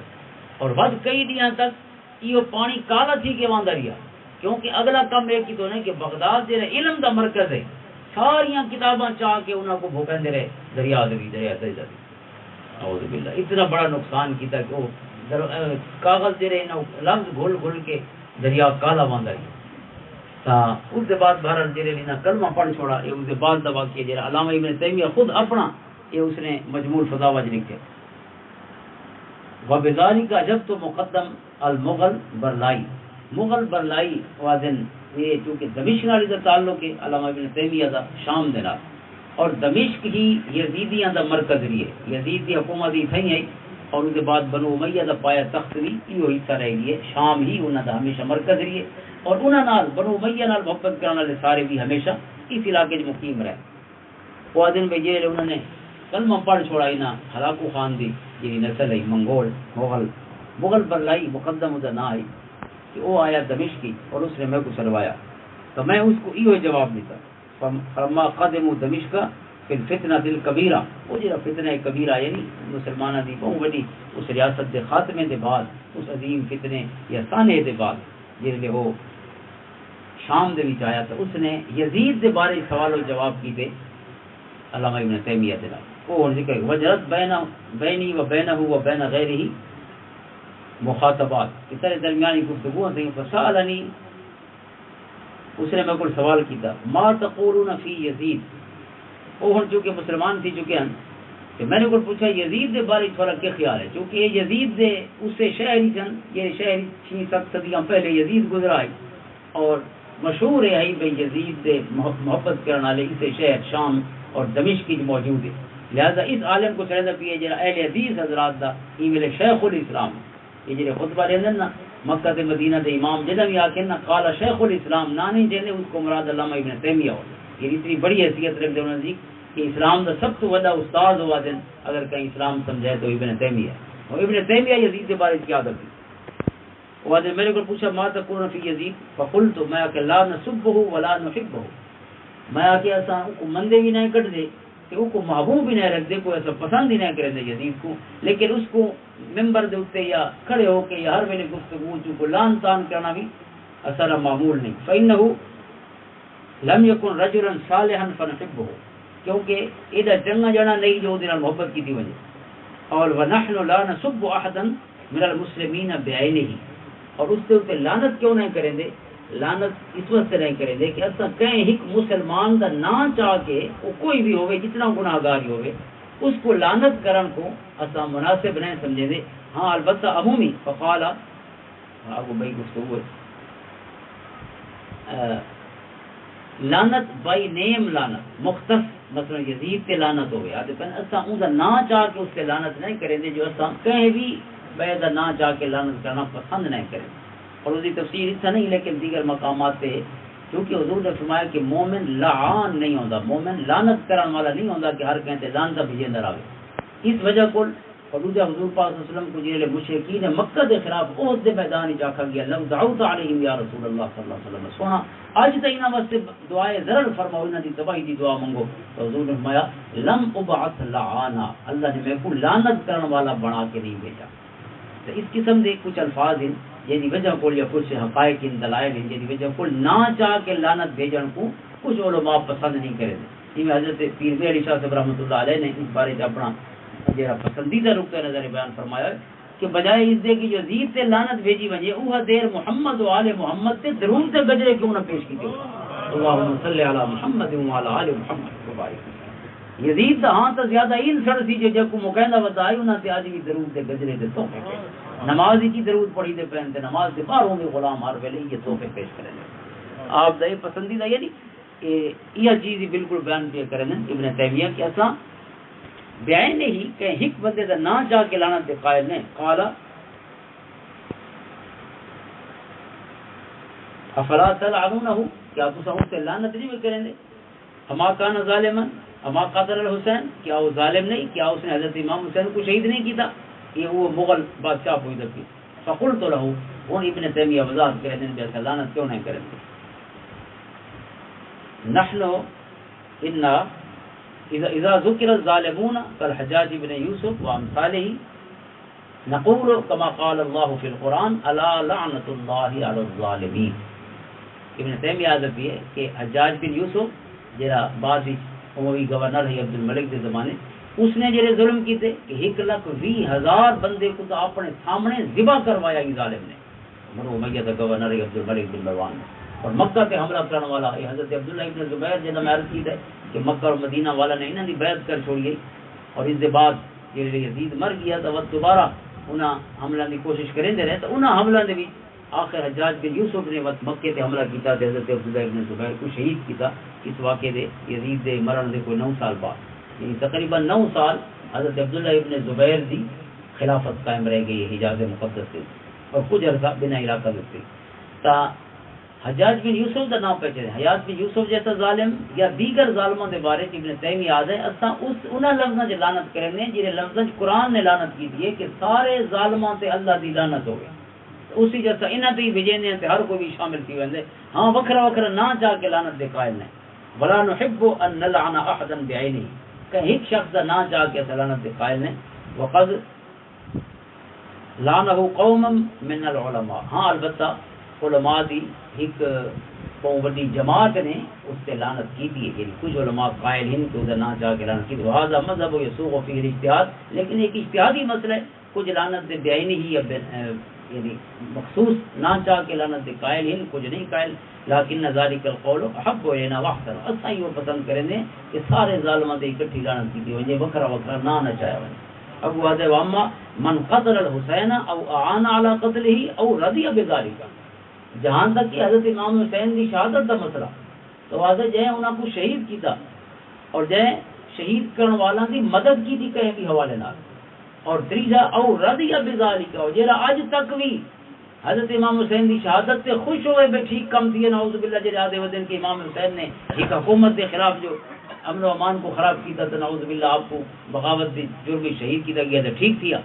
Speaker 1: اور ود کئی دیاں تک یہ پانی کالا تھی کہ وہاں دریا کیونکہ اگلا کام ایک ہی تو نہیں کہ بغداد جو علم دا مرکز ہے ساریاں کتاباں چاہ کے انہوں کو بھوکندے رہے دریا دریا اعوذ باللہ اتنا بڑا نقصان کیتا کہ وہ کاغذ دے رہے لفظ گھل گھل کے دریا کالا باندھا گیا تا اس کے بعد بہرحال جڑے لینا کلمہ پڑھ چھوڑا یہ اس کے بعد دا واقعہ جڑا علامہ ابن تیمیہ خود اپنا یہ اس نے مجموع الفتاوی لکھے وبذالک جب تو مقدم المغل برلائی مغل برلائی وازن یہ چونکہ دمشق نال دا تعلق ہے علامہ ابن تیمیہ دا شام دے نال اور دمشق ہی یزیدیاں دا مرکز رہی ہے یزید دی حکومت ہی تھئی ہے اور اس کے بعد بنو امیہ دا پایا تخت بھی یہ حصہ رہ گئی ہے شام ہی انہاں دا ہمیشہ مرکز رہی ہے اور انہاں نال بنو امیہ نال محبت کرنے والے سارے بھی ہمیشہ اس علاقے میں مقیم رہے وازن میں یہ انہوں نے کلمہ پڑھ چھوڑا نا ہلاکو خان دی جی نسل ہے منگول مغل برلائی مقدم دا نا ہے کہ وہ آیا دمشق کی اور اس نے میں کو سلوایا تو میں اس کو یہ جواب دیتا فرما قدموا دمشق فی الفتنہ الکبیرہ وہ جڑا فتنہ کبیرہ یعنی مسلمانوں دی بہت بڑی اس ریاست دے خاتمے دے بعد اس عظیم فتنے یا سانے دے بعد جڑے وہ شام دے وچ آیا تو اس نے یزید دے بارے سوال و جواب کیتے علامہ ابن تیمیہ دے وہ ذکر وجرت بینی و بینہ و بین غیرہ مخاطبات اس طرح درمیانی گفتگو تھیں فسالنی اس نے میں کو سوال کیتا ما تقولون فی یزید وہ چونکہ مسلمان تھی چکے ہیں کہ میں نے کو پوچھا یزید دے بارے تھوڑا کیا خیال ہے چونکہ یہ یزید دے اس سے شہری جن یہ شہری 6-7 صدیاں پہلے یزید گزرا ہے اور مشہور ہے بھئی یزید دے محبت کرنے والے اسے شہر شام اور دمشق کی موجود ہے لہذا اس عالم کو چاہیے کہ جڑا اہل حدیث حضرات دا ای میرے شیخ الاسلام یہ جڑے خطبہ دیندے نا مکہ تے مدینہ دے امام جڑا بھی آکے نا قال شیخ الاسلام نانی دیندے اس کو مراد علامہ ابن تیمیہ ہو یہ اتنی بڑی حیثیت رکھ دے انہوں نے کہ اسلام دا سب تو بڑا استاد ہوا دن اگر کہیں اسلام سمجھائے تو ابن تیمیہ اور ابن تیمیہ یزید کے بارے کیا عادت تھی وہ دن میرے کو پوچھا ما تقولون فی یزید فقلت میں کہ لا نسبه ولا نحبه میں کہ ایسا کو مندے بھی نہیں کٹ دے کہ وہ کو محبوب بھی نہیں رکھ دے کوئی ایسا پسند ہی نہیں کرے دے یزید کو لیکن اس کو ممبر دے اتے یا کھڑے ہو کے یا ہر ویلے گفتگو کو لان تان کرنا بھی اثر معمول نہیں فإنه لم يكن رجلا صالحا فنحبه کیونکہ ادھر چنگا جانا نہیں جو دن محبت کی تھی وجہ اور ونحن لا نسب احدا من المسلمین بعینہ اور اس سے لعنت کیوں نہیں کریں دے لعنت اس وقت سے نہیں کریں دے کہ اصلا کہیں ایک مسلمان دا نا چاہ کے وہ کوئی بھی ہوئے جتنا گناہگار ہی ہوئے اس کو لعنت کرن کو اصلا مناسب نہیں سمجھے دے ہاں البتہ عمومی فقالا آگو بھائی گفتگو لعنت بائی نیم لعنت مختص مثلا یزید کے لعنت ہو گیا تو اصلا ان دا نا چاہ کے اس سے لعنت نہیں کریں دے جو اصلا کہیں بھی بے دا نا چاہ کے لعنت کرنا پسند نہیں کریں اور اس کی تفسیر اتنا نہیں لیکن دیگر مقامات پہ کیونکہ حضور نے فرمایا کہ مومن لعان نہیں ہوتا مومن لعنت کرنے والا نہیں ہوتا کہ ہر کہتے لعنت بھیجے اندر آوے اس وجہ کو اور دوسرا حضور پاک صلی اللہ علیہ وسلم کو جنہوں مشرکین مکہ کے خلاف عہد دے میدان چاکھا گیا لو دعوت علیہم یا رسول اللہ صلی اللہ علیہ وسلم سونا آج تک انہاں واسطے دعائے ضرر فرماؤ انہاں دی تباہی دی دعا منگو تو حضور نے فرمایا لم ابعث لعانا اللہ نے میرے کو لعنت کرنے والا بنا کے نہیں بھیجا تو اس قسم دے کچھ الفاظ ہیں جی وجہ کو یا کچھ حقائق ان دلائل ہیں جی وجہ کو نہ چاہ کے لعنت بھیجن کو کچھ علماء پسند نہیں کرے جی حضرت پیر علی شاہ صاحب رحمۃ اللہ علیہ نے اس بارے اپنا جڑا پسندیدہ نقطہ نظر بیان فرمایا کہ بجائے اس دے کی جو زید سے لعنت بھیجی وجہ وہ دیر محمد و آل محمد سے درود سے گجرے کیوں نہ پیش کی تھی اللہم صلی علی محمد و علی آل محمد وبارک یزید دا ہاں تو زیادہ این سڑ سی جو جب کو مقیدہ بتائی انہاں سے آج بھی درود سے گجرے دے تو نمازی کی درود پڑھی دے پہنتے نماز دے پار ہوں گے غلام ہر ویلے یہ تحفے پیش کریں گے آپ دے پسندیدہ یعنی یہ چیز بالکل بیان کیا کریں ابن تیمیہ کہ ایسا بیان نہیں کہ ہک بندے دا نہ جا کے لعنت دے قائل نے قال افلا تلعنونه کیا تو سب سے لعنت نہیں کریں گے اما کان ظالما اما قتل الحسین کیا وہ ظالم نہیں کیا اس نے حضرت امام حسین کو شہید نہیں کیتا یہ وہ مغل بادشاہ ہوئی تھی فقلت له وہ ابن تیمیہ وضاحت کرے دین بے لعنت کیوں نہیں کریں گے؟ نحن ان لا نسب احدا من المسلمین بعینہ، اذا ذکر الظالمون كالحجاج بن یوسف وامثاله نقول كما قال الله في القرآن الا لعنت الله على الظالمين. ابن تیمیہ بھی ہے کہ حجاج بن یوسف جڑا بعد اموی گورنر ہے عبد الملک دے زمانے اس نے جڑے ظلم کیتے کہ 1,20,000 بندے کو تو اپنے سامنے ذبح کروایا ہی ظالم نے. بنو امیہ دا گورنر ہے عبد الملک بن مروان اور مکہ تے حملہ کرنے والا ہے حضرت عبداللہ ابن زبیر جنہاں میں عرض کی ہے کہ مکہ اور مدینہ والا نے انہاں دی بیعت کر چھوڑی اور اس دے بعد جڑے یزید مر گیا تو دوبارہ انہاں حملہ دی کوشش کریں دے رہے تو انہاں حملہ دے بھی آخر حجاج بن یوسف نے وقت مکے تے حملہ کیتا تے حضرت عبداللہ ابن زبیر کو شہید کیتا اس واقعے دے یزید دے مرن دے کوئی 9 سال بعد یعنی تقریباً 9 سال حضرت عبداللہ ابن زبیر دی خلافت قائم رہ گئی حجاز مقدس سے اور کچھ عرصہ بنا علاقہ دے تا حجاج بن یوسف دا نام پہچے حجاج بن یوسف جیسا ظالم یا دیگر ظالموں دے بارے ابن تیمیہ یاد ہے اساں اس انہاں لفظاں چ لعنت کرنے جڑے لفظاں قرآن نے لعنت کی ہے کہ سارے ظالموں تے اللہ دی لعنت ہوے اسی جیسا انہاں تے بھیجنے تے ہر کوئی بھی شامل تھی ویندے ہاں وکھرا وکھرا نہ چاہ کے لعنت دے قائل نے ولا نحب ان نلعن احدا بعینه کہ ایک شخص دا نہ چاہ کے لعنت دے قائل نے وقد لعنه قوم من العلماء ہاں البتہ علماء دی ایک بہت بڑی جماعت نے اس سے لعنت کی تھی کہ کچھ علماء قائل ہیں کہ ادھر نہ جا کے لعنت کی لہٰذا مذہب و یسوغ فی الاجتہاد لیکن ایک اجتہادی مسئلہ ہے کچھ لعنت دے بیانی ہی یعنی مخصوص نہ چاہ کے لعنت دے قائل ہیں کچھ نہیں قائل لیکن ذالک القول احب الینا واحسن اساں یہ پسند کریں دے کہ سارے ظالماں دے اکٹھی لعنت کی تھی وکھرا وکھرا نہ چاہیا وے ابو واضح واما من قتل الحسین او اعان علی قتله او رضی بذالک جہاں تک کہ حضرت امام حسین کی شہادت کا مسئلہ تو واضح جائے انہوں کو شہید کیتا اور جائے شہید کرنے والا کی مدد کی تھی کہیں بھی حوالے نال اور تیجا او رضی بذالک اور جڑا اج تک بھی حضرت امام حسین کی شہادت سے خوش ہوئے بے ٹھیک کم تھی نعوذ باللہ جڑے آدھے ودن کے امام حسین نے ایک حکومت کے خلاف جو امن و امان کو خراب کیتا تو نعوذ باللہ آپ کو بغاوت دی جرم شہید کیتا گیا تو ٹھیک تھیا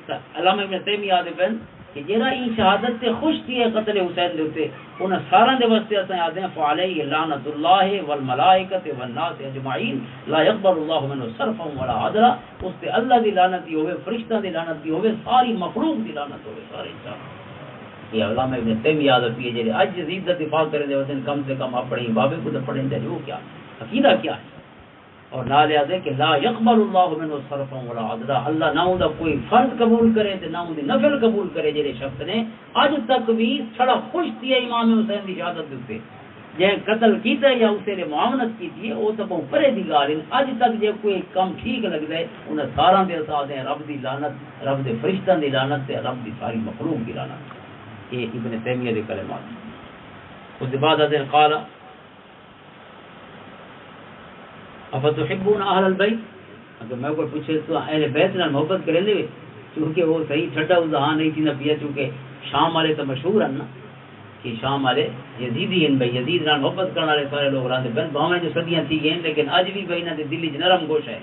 Speaker 1: علامہ ابن تیمیہ آدھے پہن کہ جرا این شہادت سے خوش تھی ہے قتل حسین دے ہوتے انہاں سارا دے واسطے اساں یاد ہیں فعلیہ لعنت اللہ والملائکۃ والناس اجمعین لا يقبل اللہ منه صرفا ولا عدلا اس تے اللہ دی لعنت دی ہوے فرشتہ دی لعنت دی ہوے ساری مخلوق دی لعنت ہوے سارے انسان یہ علامہ ابن تیمیہ یاد ہے جڑے اج یزید دا دفاع کرے دے وطن کم سے کم اپنے بابے کو تے پڑھیں دے وہ کیا عقیدہ کیا ہے اور نہ لیا دے کہ لا يقبل اللہ منه صرفا ولا عدلا اللہ نہ دا کوئی فرض قبول کرے تے نہ دی نفل قبول کرے جڑے شخص نے اج تک بھی چھڑا خوش تھی امام حسین دی شہادت دے جے قتل کیتا یا اسے نے معاونت کیتی ہے او تو بہت پرے دی گال اج تک جے کوئی کام ٹھیک لگدا ہے انہاں سارا دے ساتھ ہیں رب دی لعنت رب دے فرشتاں دی لعنت تے رب دی ساری مخلوق دی لعنت یہ ابن تیمیہ دے کلمات اس کے بعد حضرت قال افتحبون اہل البیت اگر میں کوئی پوچھے تو اہل بیت نال محبت کریں دے کیونکہ وہ صحیح چھڈا وہاں نہیں تھی نہ پیا چونکہ شام والے تو مشہور ہیں نا کہ شام والے یزیدی ہیں بھائی یزید نال محبت کرنے والے سارے لوگ راندے بن بھاویں جو صدیاں تھی گئے لیکن اج بھی بھائی نہ دل وچ نرم گوش ہے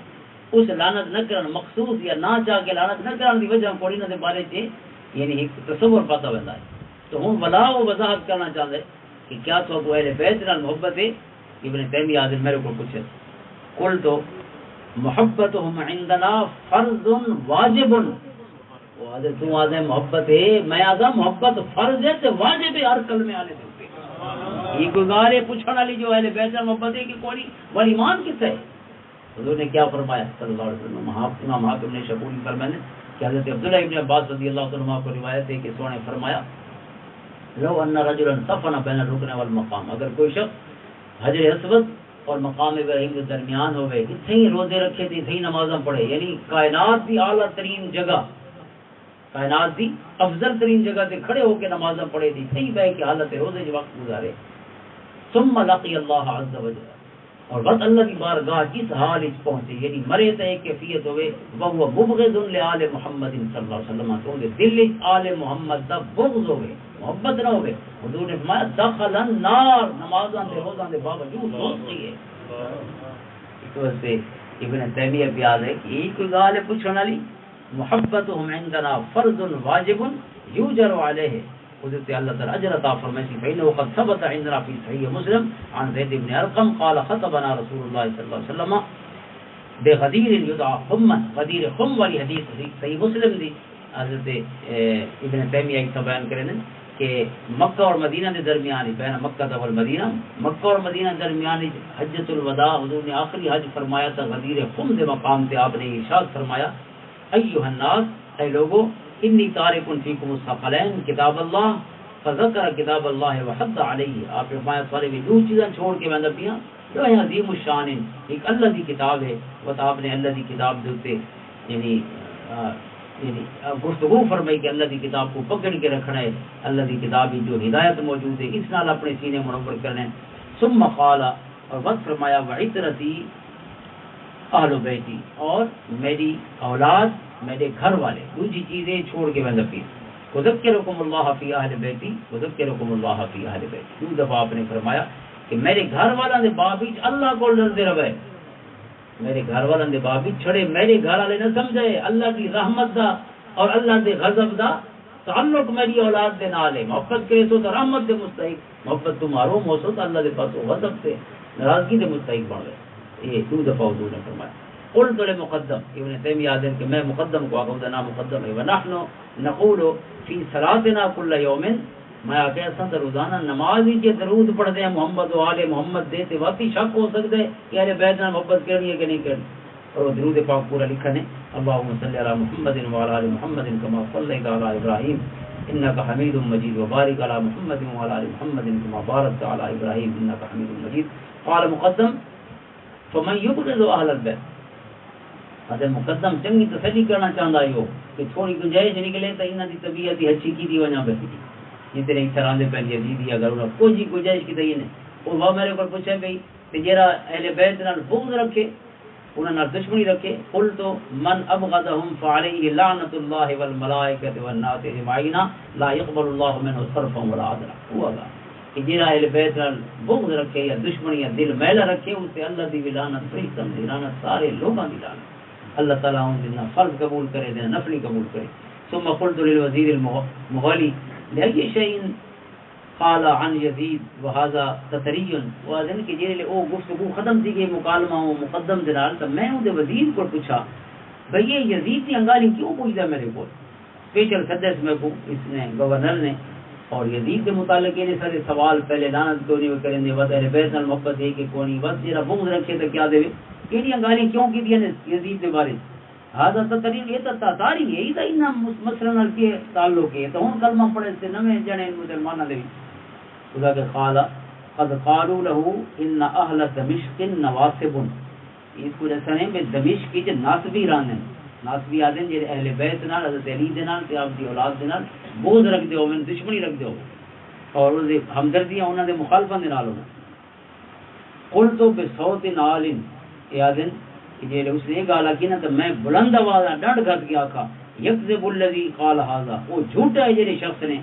Speaker 1: اس لعنت نہ کرن مخصوص یا نہ چاہ کے لعنت نہ کرن دی وجہ کوئی نہ دے بارے چ یعنی ایک تصور پتہ ویندا ہے تو ہن ولا وہ وضاحت کرنا چاہندے کہ کیا تو ابو اہل بیت نال محبت ہے ابن تیمیہ حضرت میرے کو پوچھے قل تو محبتهم عندنا فرض واجب وہ حضرت تو آدھے محبت ہے میں آدھا محبت فرض ہے تو واجب ہے ہر کلمے آنے دے یہ کوئی گارے پوچھنے والی جو اہل بیت محبت ہے کہ کوئی بڑی ایمان کس ہے حضور نے کیا فرمایا صلی اللہ علیہ وسلم امام حاکم نے شبولی فرمایا کہ حضرت عبداللہ ابن عباس رضی اللہ عنہ کو روایت ہے کہ سونے فرمایا لو ان رجلا صفن بین الرکن والمقام اگر کوئی شخص حجر اسود اور مقام ابراہیم کے درمیان ہوئے اتنے ہی روزے رکھے تھے اتنے ہی نمازاں پڑھے یعنی کائنات کی اعلیٰ ترین جگہ کائنات کی افضل ترین جگہ تے کھڑے ہو کے نمازاں پڑھے تھی اتنے ہی بہ کے حالت روزے جو وقت گزارے ثم لقی اللہ عز وجل اور بس اللہ کی بارگاہ کس حال اس پہنچے یعنی مرے تے ایک کیفیت ہوئے وہ مبغض لآل محمد صلی اللہ علیہ وسلم تو دل آل محمد دا بغض ہوئے محبت نہ ہوئے حضور نے فرمایا دخل النار نمازاں دے روزاں دے باوجود دوستی ہے اس وجہ سے ابن تیمیہ بیان ہے کہ یہ کوئی گال ہے پوچھنے والی محبتهم عندنا فرض واجب یوجر علیہ حضرت اللہ تعالی اجر عطا فرمائے فإنه قد ثبت عندنا في صحيح مسلم عن زید بن ارقم قال خطبنا رسول الله صلی اللہ علیہ وسلم بے غدیر یدعا خمن، غدیر خم والی حدیث صحیح مسلم دی حضرت ابن تیمیہ ایک بیان کریں کہ مکہ اور مدینہ کے درمیان بین مکہ والمدینہ، مکہ اور مدینہ درمیان حجۃ الوداع حضور نے آخری حج فرمایا تھا، غدیر خم کے مقام سے آپ نے ارشاد فرمایا ایھا الناس، اے لوگو، انی تارک فیکم الثقلین کتاب اللہ فذکر کتاب اللہ وحد علیہ، آپ نے فرمایا سارے بھی دو چیزاں چھوڑ کے میں نبیاں جو ہے عظیم الشان، ایک اللہ کی کتاب ہے، بس آپ نے اللہ کی کتاب دیتے یعنی گفتگو فرمائی کہ اللہ کی کتاب کو پکڑ کے رکھنا ہے، اللہ کی کتاب ہی جو ہدایت موجود ہے اس نال اپنے سینے منور کرنا ہے۔ ثم قال، اور بس فرمایا وعترتی اہل بیتی، اور میری اولاد میرے گھر والے، دوسری چیزیں چھوڑ کے میں نبی وذکرکم اللہ فی اہل بیتی وذکرکم اللہ فی اہل بیتی، دو دفعہ آپ نے فرمایا کہ میرے گھر والوں کے باب اللہ کو ڈرتے رہے، میرے گھر والوں کے باب چھڑے میرے گھر والے نہ سمجھے اللہ کی رحمت دا اور اللہ کے غضب دا تعلق میری اولاد دے نال ہے، محبت کرے تو رحمت دے مستحق، محبت تم معروم ہو سو تو اللہ دے پاس غضب سے ناراضگی دے مستحق بن گئے، یہ دو دفعہ حضور نے فرمایا۔ قلت للمقدم، ابن تیمیہ آدم کہ میں مقدم کو آگا دا نام مقدم ہے، ونحن نقول فی صلاتنا کل یوم، میں آگے اساں تے روزانہ نماز وچ درود پڑھدے ہیں محمد و آل محمد دے تے واقعی شک ہو سکدا ہے کہ اہل بیت نال محبت کرنی ہے کہ نہیں کرنی، اور درود پاک پورا لکھا ہے اللهم صل علی محمد وعلى ال محمد كما صليت على ابراہیم انك حمید مجید وبارک علی محمد وعلى ال محمد كما باركت على ابراہیم انك حمید مجید۔ قال مقدم فمن يبغض اهل البيت، حضرت مقدم چنگی تسلی کرنا چاہتا ہے کہ تھوڑی گنجائش نکلے تو انہاں دی طبیعت اچھی کی دی وجہ پہ جتنے اس طرح دے پہلے یزیدی اگر انہاں کوئی گنجائش کی دی نے وہ وہ میرے کو پوچھے بھئی کہ جڑا اہل بیت نال بغض رکھے انہاں نال دشمنی رکھے، قل تو من ابغضهم فعليه لعنت اللہ والملائکۃ والناس اجمعین لا يقبل اللہ منه صرفا ولا عدلا، وہ کہ جڑا اہل بیت نال بغض رکھے یا دشمنی یا دل میلا رکھے اس سے اللہ دی لعنت، فرشتوں دی لعنت، سارے لوگوں دی لعنت، اللہ تعالیٰ ان دینا فرض قبول کرے دینا نفلی قبول کرے۔ ثم قلت للوزیر المغلی لأي شيء قال عن یزید وهذا تتری، وازن کہ جے او گفتگو ختم تھی گئی مکالمہ و مقدم دنال تو میں اون دے وزیر کو پوچھا بھئی یہ یزید دی انگاری کیوں پوچھدا میرے کو، اسپیشل سدس میں کو اس نے گورنر نے، اور یزید کے متعلق یہ سارے سوال پہلے لعنت کو نہیں کریں دے ود اہل بیت نال محبت ہے کہ کونی بس جڑا بغض رکھے تو کیا دے یہ گالی کیوں کی دی نے یزید کے بارے ہاں ترین یہ تاری ہے یہ تو مسئلہ نال کے تعلق ہے تو ہن کلمہ پڑھے سے نویں جنے مسلماناں دے خدا کے قال قد قالوا له ان اهل دمشق نواصب، اس کو رسنے میں دمشق کی ناصبی ران ہیں، ناصبی آدم جے اہل بیت نال حضرت علی دے نال تے آپ دی اولاد دے نال بغض رکھ دیو میں دشمنی رکھ دیو اور اس دی ہمدردیاں انہاں دے مخالفاں دے نال ہونا۔ قلت بصوت عال، یادن کہ اس نے گالا کی نا تو میں بلند آواز ڈنڈ گھت کے آکھا یکذب الذی قال ھذا، وہ جھوٹا ہے جڑے شخص نے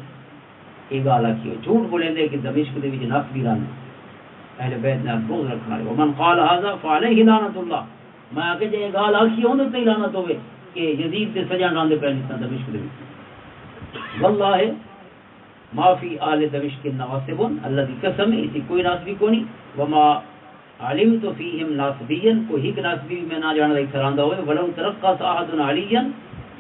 Speaker 1: یہ گالا کی، جھوٹ بولیں دے کہ دمشق دے وچ نفس بھی رہنا اہل بیت نے بغض رکھنا ہے، ومن قال ھذا فعلیہ لعنت اللہ، میں آگے جے گال آکھی ہوں تے لعنت ہوے کہ یزید تے سجا ڈان دے پہلے دمشق دے وچ، واللہ ما فی آل دمشق نواصب، اللہ دی قسم ہے اسی کوئی ناسبی کونی، وما علمت فیہم ناصبین، کوئی ایک ناصبی میں نہ جانا ایک سراندا ہوئے، ولو ترقى ساحد علیا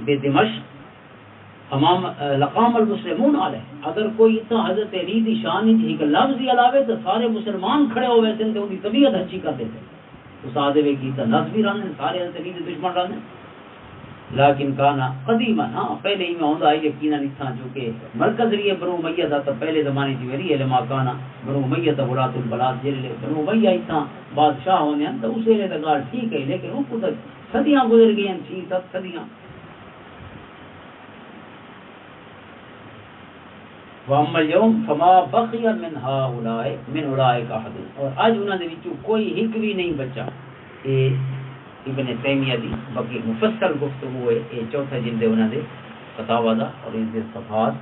Speaker 1: بدمشق امام لقام المسلمون علیہ، اگر کوئی اتنا حضرت علی دی شان ایک لفظ ہی علاوے تو سارے مسلمان کھڑے ہوئے تھے تو ان کی طبیعت اچھی کرتے تھے، اس آدھے کی تو نصبی رانے سارے حضرت علی دے دشمن رانے، لیکن کانا قدیما، ہاں پہلے ہی میں ہوندا ہے یقینا نتھا جو کہ مرکز لیے بنو امیہ دا تو پہلے زمانے دی ویری ہے لما کانا بنو امیہ تا ولات البلاد جلے بنو امیہ اتنا بادشاہ ہونے ہیں تو اسے لے تو گال ٹھیک ہے، لیکن ان کو تو صدیاں گزر گئی ہیں، 6-7 صدیاں۔ واما اليوم فما بقي من هؤلاء من اولئك احد، اور اج انہاں دے وچوں کوئی ایک بھی نہیں بچا۔ یہ ابن تیمیہ دی باقی مفصل گفتگو ہے، یہ چوتھا جلد ہے انہاں دے فتاوا دا، اور اس دے صفحات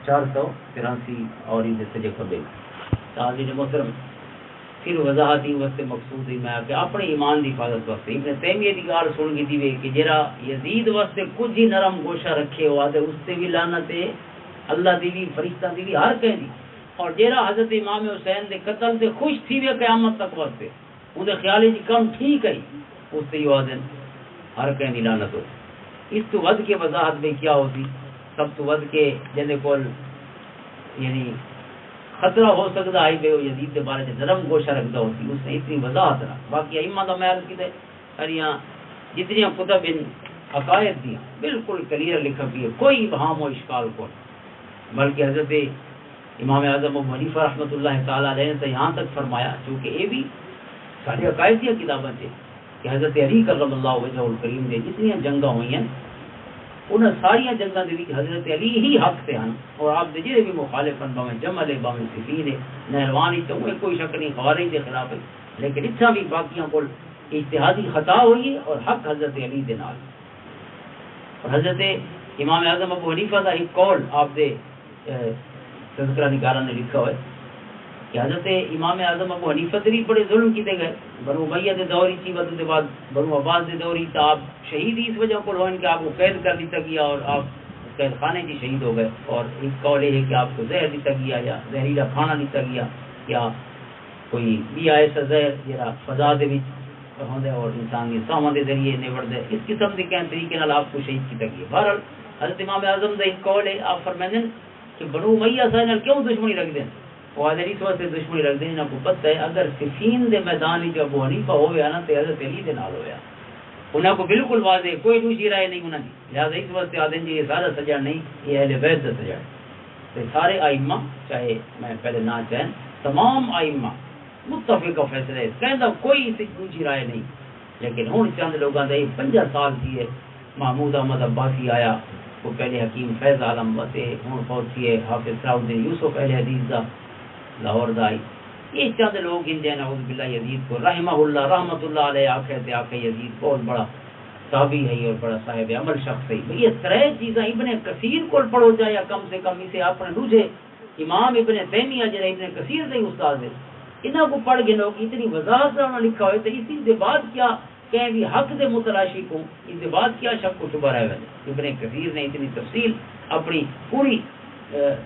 Speaker 1: 483 اور اس دے سجے کھبے تعزیز محترم۔ پھر وضاحت ہی واسطے مقصود ہی میں کہ اپنے ایمان دی حفاظت واسطے ابن تیمیہ دی گال سن کی دی کہ جڑا یزید واسطے کچھ ہی نرم گوشہ رکھے ہوا تے اس سے بھی لعنت ہے اللہ دی بھی فرشتہ دی بھی ہر کہیں دی، اور جیرا حضرت امام حسین دے قتل سے خوش تھی وے قیامت تک واسطے وہ خیال ہے جی کم ٹھیک ہے اس سے یہ آدن ہر کہیں دی لعنت ہو. اس تو ود کے وضاحت میں کیا ہوتی سب تو ود کے جن کول یعنی خطرہ ہو سکتا ہے بے یزید کے بارے میں نرم گوشہ رکھتا ہوتی اس نے اتنی وضاحت نہ. باقی ائمہ کا میں عرض کیتے ساریاں جتنی کتب ان عقائد دیا بالکل کلیئر لکھا بھی ہے, کوئی ابہام و اشکال کو, بلکہ حضرت امام اعظم ابو حنیفہ رحمۃ اللہ تعالی علیہ نے یہاں تک فرمایا, چونکہ یہ بھی ساری عقائد کی کتابیں تھے کہ حضرت علی کرم اللہ وجہ الکریم نے جتنی جنگاں ہوئی ہیں ان ساری جنگاں دے وچ حضرت علی ہی حق سے ہیں, اور آپ دے جڑے بھی مخالف ہیں باویں جمل ہے باویں صفین ہے نہروان ہی تو کوئی شک نہیں خوارج کے خلاف ہے, لیکن اتنا بھی باقیاں کو اجتہادی خطا ہوئی ہے اور حق حضرت علی دے نال. اور حضرت امام اعظم ابو حنیفہ کا ایک قول آپ دے تذکرہ نگارہ نے لکھا ہے کہ حضرت امام اعظم ابو حنیفہ تے بھی بڑے ظلم کیتے گئے. بنو امیہ دے دوری تھی ود دے بعد بنو عباس دے دوری تو آپ شہید اس وجہ کو ہوئیں کہ آپ کو قید کر دیتا گیا اور آپ قید خانے کی شہید ہو گئے. اور ایک قول یہ ہے کہ آپ کو زہر دیتا گیا یا زہریلا کھانا دیتا گیا یا کوئی بھی ایسا زہر جڑا فضا دے وچ ہوندے اور انسان کے سامان دے ذریعے نبڑ دے اس قسم کے کہیں طریقے نال آپ کو شہید کیتا گیا. بہرحال حضرت امام اعظم دا ایک قول ہے, آپ فرماندے کہ بنو امیہ سے کیوں دشمنی رکھتے ہیں, وہ حضرت اس واسطے دشمنی رکھتے ہیں, انہاں کو پتہ ہے اگر صفین دے میدان وچ ابو حنیفہ ہویا نا تے حضرت علی دے نال ہویا, انہاں کو بالکل واضح کوئی دوسری رائے نہیں انہاں دی, لہذا اس واسطے آدھے جی یہ سارا سجا نہیں یہ اہل بیت دا سجا ہے. تے سارے ائمہ چاہے میں پہلے نہ چاہیں تمام ائمہ متفق فیصلہ ہے, کہندا کوئی دوسری رائے نہیں. لیکن ہن چند لوگاں دا 50 سال کی ہے محمود احمد عباسی آیا, وہ پہلے حکیم فیض عالم بتے ہوں فوت ہے حافظ صاحب الدین یوسف اہل حدیث دا لاہور دا آئی. یہ چند لوگ ان جین اعوذ باللہ یزید کو رحمہ اللہ رحمۃ اللہ علیہ آخر تے آخر یزید بہت بڑا تابعی ہے اور بڑا صاحب عمل شخص ہے. یہ ترے چیزاں ابن کثیر کو پڑھو جائے یا کم سے کم اسے اپنے دوسرے امام ابن تیمیہ جڑا ابن کثیر دے استاد ہے انہاں کو پڑھ کے لوگ اتنی وضاحت سے انہوں نے لکھا ہوئے تو اسی کے بعد کیا کہیں بھی حق دے متلاشی کو اس کے بعد کیا شک کو شبہ رہے ہوئے. ابن کثیر نے اتنی تفصیل اپنی پوری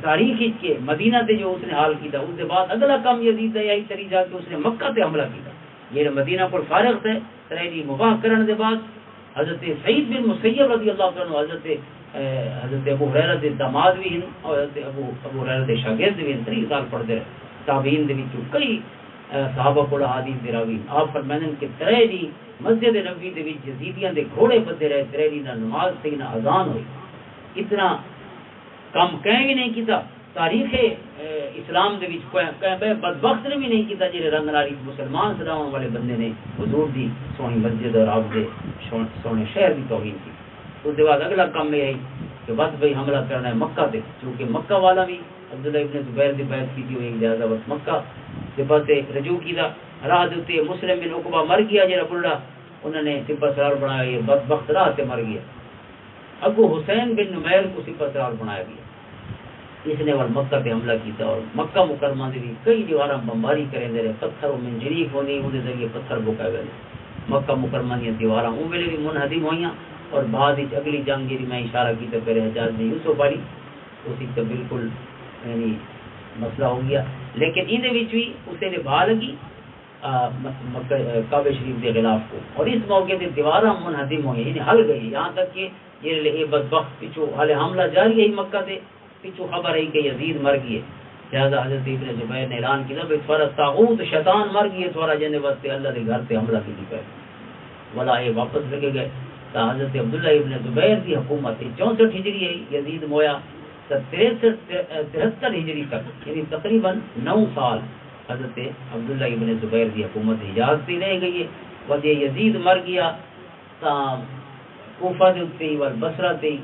Speaker 1: تاریخ کے مدینہ تے جو اس نے حال کیتا, اس کے بعد اگلا کام یزید ہے یہی طریقہ کہ اس نے مکہ تے حملہ کیتا. یہ مدینہ پر فارغ تھے ترہی مباح کرنے کے بعد حضرت سعید بن مسیب رضی اللہ عنہ حضرت ابو ہریرہ دے داماد بھی ہیں اور حضرت ابو ہریرہ دے شاگرد بھی ہیں, 3 سال پڑھتے رہے. تابعین دے وچوں کئی صحابہ کو حدیث دے راوی آپ فرماندے کہ ترہی مسجد نبوی دے وچ یزیدیاں دے گھوڑے بدے رہے, ترہی نہ نماز تھی نہ اذان ہوئی. اتنا کم کہیں بھی نہیں کیتا تاریخ اسلام دے وچ کوئی بدبخت نے بھی نہیں کیتا جڑے رنگ ناری مسلمان سداون والے بندے نے حضور دی سونی مسجد اور آپ دے سونے شہر دی توہین کی. اس کے بعد اگلا کام یہ ہے کہ بس بھائی حملہ کرنا ہے مکہ تے, کیونکہ مکہ والا بھی عبداللہ ابن زبیر دی بیعت کی ہوئی لہذا بس مکہ کے پاس رجوع کیتا. راہ دے مسلم بن عقبہ مر گیا جڑا بلڑا, انہوں نے سپہ سالار بنایا, یہ بدبخت راہ تے مر گیا. ابو حسین بن نمیر کو سپہ سالار بنایا گیا, اس نے وال مکہ پہ حملہ کیتا اور مکہ مکرمہ دے بھی کئی دیواراں بمباری کریں دے رہے, پتھر من جریف ہوندی ان دے ذریعے پتھر بکائے ہوئے. مکہ مکرمہ دی دیواراں وہ ویلے بھی منہدم ہوئیاں اور بعد وچ اگلی جنگ جی میں اشارہ کیتا پہلے حجاز نے یوسف والی اسی تو بالکل یعنی مسئلہ ہو گیا. لیکن ان دے وچ بھی اسے نے بھا لگی کعبہ شریف کے خلاف کو, اور اس موقع تے دیواراں منہدم ہوئی یعنی ہل گئی, یہاں تک کہ یہ بدبخت پیچھو حال حملہ جاری ہے مکہ تے پیچھو خبر ہے کہ یزید مر گئے. لہذا حضرت ابن زبیر نے اعلان کیا بھائی تھوڑا طاغوت شیطان مر گئے تھوڑا جنے واسطے اللہ کے گھر تے حملہ کی پہ ولا یہ واپس لگے گئے. تو حضرت عبداللہ ابن زبیر کی حکومت 64 ہجری ہے, یزید مویا 73 ہجری تک یعنی تقریباً 9 سال حضرت عبداللہ ابن زبیر کی حکومت حجاز سے رہ گئی ہے. وجہ یزید مر گیا تا کوفہ دے اتنے اور بصرہ تے,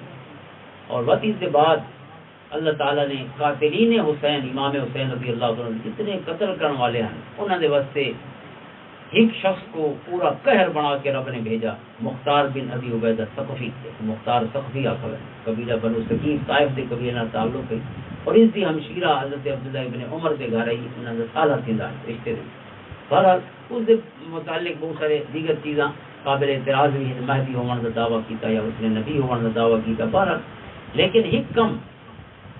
Speaker 1: اور وقت اس کے بعد اللہ تعالیٰ نے قاتلین حسین امام حسین رضی اللہ عنہ جتنے قتل کرنے والے ہیں انہوں نے واسطے ایک شخص کو پورا قہر بنا کے رب نے بھیجا, مختار بن ابی عبیدہ ثقفی. مختار ثقفی آخر ہے, قبیلہ بنو ثقیف طائف دے قبیلہ تعلق ہے, اور اس دی ہمشیرہ حضرت عبداللہ ابن عمر دے گھر آئی, انہوں نے سالہ تھا رشتے دے. بہرحال اس دے متعلق بہت سارے دیگر چیزاں قابل اعتراض بھی ہیں, مہدی ہونے کا دعویٰ کیتا یا اس نے نبی ہونے کا دعویٰ کیتا. بہرحال لیکن حکم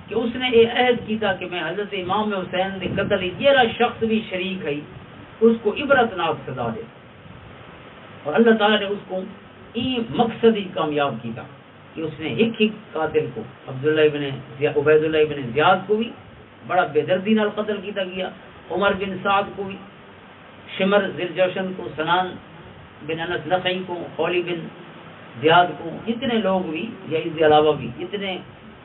Speaker 1: کہ اس نے یہ عہد کیتا کہ میں حضرت امام حسین دے قتل جیرا شخص بھی شریک ہے اس کو عبرتناک سزا دے. اور اللہ تعالیٰ نے اس کو یہ مقصد ہی کامیاب کیا کہ اس نے ایک قاتل کو عبید اللہ ابن زیاد کو بھی بڑا بے دردی نال قتل کیتا گیا، عمر بن سعد کو بھی، شمر ذوالجوشن کو، سنان بن انس نخعی کو، خولی بن زیاد کو، اتنے لوگ بھی یا اس کے علاوہ بھی اتنے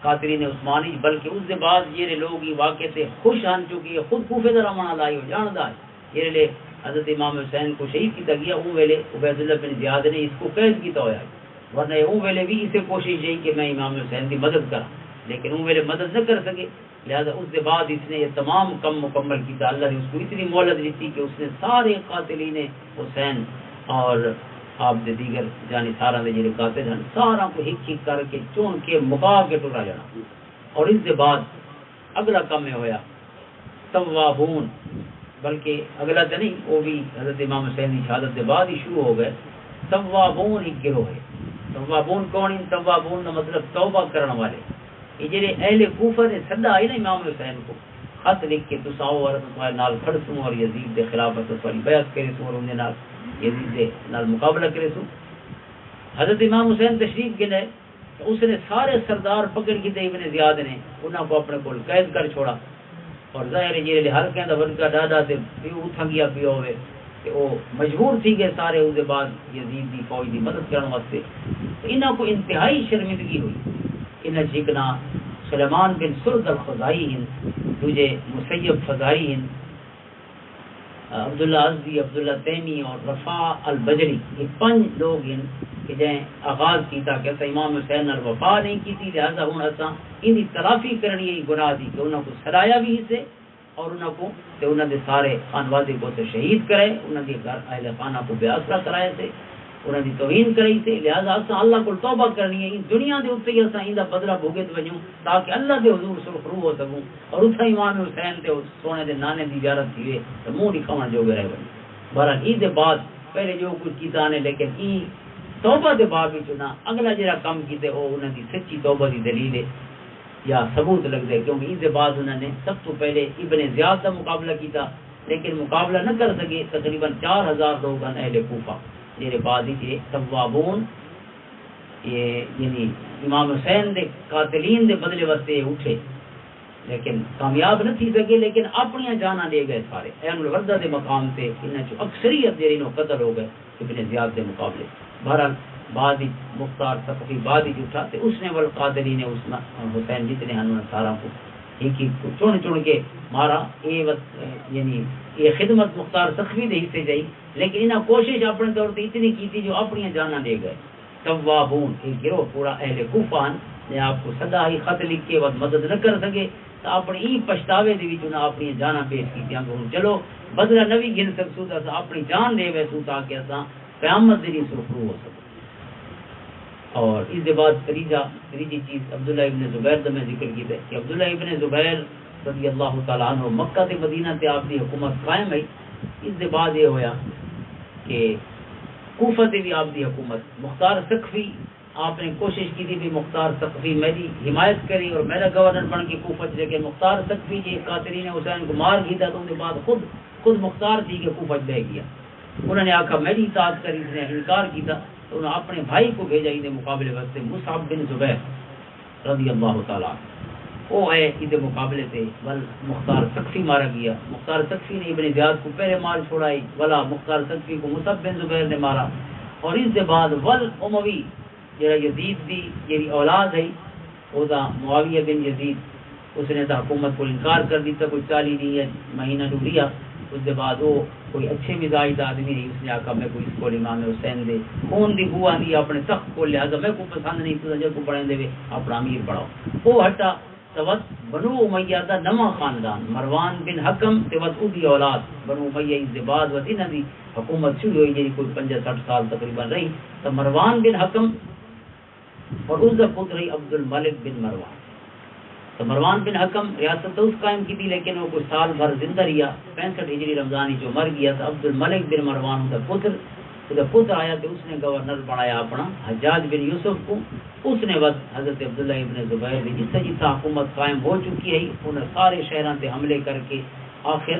Speaker 1: قاتلین عثمانی، بلکہ اس کے بعد یہ لوگ یہ واقع سے خوش ہن چکی ہے، خود کوفے دا رمانہ لائی ہو جاندہ ہے یہ لے حضرت امام حسین کو شہید کیتا گیا. اون ویلے عبید اللہ بن زیاد نے اس کو قید کیتا ہوا ہے، ورنہ اون ویلے بھی اسے کوشش یہی کہ میں امام حسین کی مدد کرا، لیکن اون ویلے مدد نہ کر سکے. لہذا اس کے بعد اس نے یہ تمام کم مکمل کیتا. اللہ نے اس کو اتنی مہلت دیتی کہ اس نے سارے قاتلین حسین اور آپ دے دیگر جانی سارا دے جڑے قاتل ہیں سارا کو ہک ہک کر کے چون کے مکا کے ٹرا جانا. اور اس کے بعد اگلا کم ہویا توابون، بلکہ اگلا تو نہیں، وہ بھی حضرت امام حسین کی شہادت کے بعد ہی شروع ہو گئے. توابون ایک گروہ ہے. توابون کون ہیں؟ توابون کا مطلب توبہ کرنے والے. یہ جڑے اہل کوفہ نے سدا آئی نا امام حسین کو خط لکھ کے تساؤ اور تمہارے نال کھڑ سوں اور یزید دے خلافت والی بیعت کرے سوں اور انہیں نال یزید دے نال مقابلہ کرے سوں. حضرت امام حسین تشریف گنے تو اس نے سارے سردار پکڑ کے ابن زیاد نے انہوں کو اپنے کول قید کر چھوڑا. اور ظاہر ہے جی ہر کہیں دا ونکا ڈاڈا تے پیو تھنگیا پیو ہوئے کہ وہ مجبور تھی گئے سارے اس کے بعد یزید دی فوج دی مدد کرنے واسطے. انہاں کو انتہائی شرمندگی ہوئی. انہاں جھکنا سلیمان بن سرد الخزائی ہیں، دوجے مسیب فزائی ہیں، عبداللہ ازدی، عبداللہ تیمی اور رفاع البجری، یہ 5 لوگ ہیں کہ جائیں آغاز کیتا کہ ایسا امام حسین اور وفا نہیں کی تھی، لہذا ہوں ایسا ان کی تلافی کرنی ہے گناہ دی کہ انہوں کو سرایا بھی سے اور انہوں کو تے انہوں نے سارے خانوادے کو سے شہید کرے، انہوں نے گھر اہل خانہ کو بے آسرا کرائے سے، انہوں نے توہین کرائی سے. لہذا اساں اللہ کو توبہ کرنی ہے اس دنیا دے اوتے اساں ایندا بدلہ بھوگت ونجوں تاکہ اللہ دے حضور سرخرو ہو سکوں اور اتھا امام حسین تے سونے دے نانے دی زیارت تھی تے منہ نہیں کھاون جو رہ ونجوں. بہرحال عید دے بعد پہلے جو کچھ کیتا نے لیکن ای توبہ دے باب وچ نہ اگلا جڑا کم کیتے او انہاں دی سچی توبہ دی دلیل ہے یا ثبوت لگ دے، کیونکہ اس کے بعد انہوں نے سب تو پہلے ابن زیاد کا مقابلہ کیتا لیکن مقابلہ نہ کر سکے. تقریباً 4000 لوگ اہل کوفہ میرے بعد ہی توابون یہ یعنی امام حسین دے قاتلین دے بدلے واسطے اٹھے لیکن کامیاب نہ تھی سکے، لیکن اپنی جانا لے گئے سارے. اہم الوردہ دے مقام سے انہاں چ اکثریت جڑی نو قتل ہو گئے ابن زیاد دے مقابلے. بہرحال بعد مختار ثقفی بعد ہی اٹھا تے اس نے والقاتلین حسین جتنے ہیں سارا کو ایک کو چن کے مارا. یعنی یہ خدمت مختار ثقفی دے حصے جائی لیکن انہاں کوشش اپنے طور تے اتنی کی تھی جو اپنی جانا لے گئے. توابون ایک گروہ پورا اہل کوفہ نے آپ کو سدا ہی خط لکھ کے وقت مدد نہ کر سکے تو اپنی ای پچھتاوے دے وچ انہاں اپنی جانا پیش کی کہ چلو بدلہ نوی گن سکسو تو اپنی جان دے ویسو تاکہ اساں قیامت دن سرخرو ہو سکے. اور اس کے بعد تیجی چیز عبداللہ ابن زبیر دا میں ذکر کی ہے کہ عبداللہ ابن زبیر رضی اللہ تعالیٰ عنہ مکہ تے مدینہ تے آپ دی حکومت قائم ہے. اس کے بعد یہ ہویا کہ کوفہ تے بھی آپ دی حکومت مختار ثقفی آپ نے کوشش کی تھی بھی مختار ثقفی میری حمایت کری اور میرا گورنر بن کے کوفہ سے کہ مختار ثقفی جی قاتلین حسین کو مار گیا تو ان کے بعد خود مختار تھی کہ کوفہ بہ گیا. انہوں نے آکھا میری اطاعت کری، اس نے انکار کیا تو انہوں نے اپنے بھائی کو بھیجا ان مقابلے واسطے مصعب بن زبیر رضی اللہ تعالیٰ وہ ہے اس مقابلے سے ول مختار ثقفی مارا گیا. مختار ثقفی نے ابن زیاد کو پہلے مار چھوڑائی ولا مختار ثقفی کو مصعب بن زبیر نے مارا. اور اس کے بعد ول اموی جڑا یزید دی جی اولاد ہے وہ معاویہ بن یزید اس نے تو حکومت کو انکار کر دیتا، کوئی 40 دن مہینہ ڈوبیا. اس کے بعد وہ کوئی اچھے مزاج آدمی نہیں، اس نے آکھا میں کوئی اس کو امام حسین دے خون دی بو آندی اپنے تخت کو لہذا میں کو پسند نہیں تو جب کو پڑھیں دے اپنا امیر بڑھاؤ. وہ ہٹا توت بنو امیہ دا نواں خاندان مروان بن حکم توت او دی اولاد بنو امیہ اس کے بعد وتی نہ دی حکومت شروع ہوئی جی کوئی 65 سال تقریباً رہی. تو مروان بن حکم اور اس کا پتر رہی عبد الملک بن مروان. تو مروان بن حکم ریاست اس قائم کی تھی لیکن وہ کوئی سال بھر زندہ رہا 65 ہجری رمضانی جو مر گیا. تو عبد الملک بن مروان کا پتر آیا تو اس نے گورنر بنایا اپنا حجاج بن یوسف کو. اس نے وقت حضرت عبداللہ ابن زبیر بھی جس سے حکومت قائم ہو چکی ہے انہیں سارے شہروں سے حملے کر کے آخر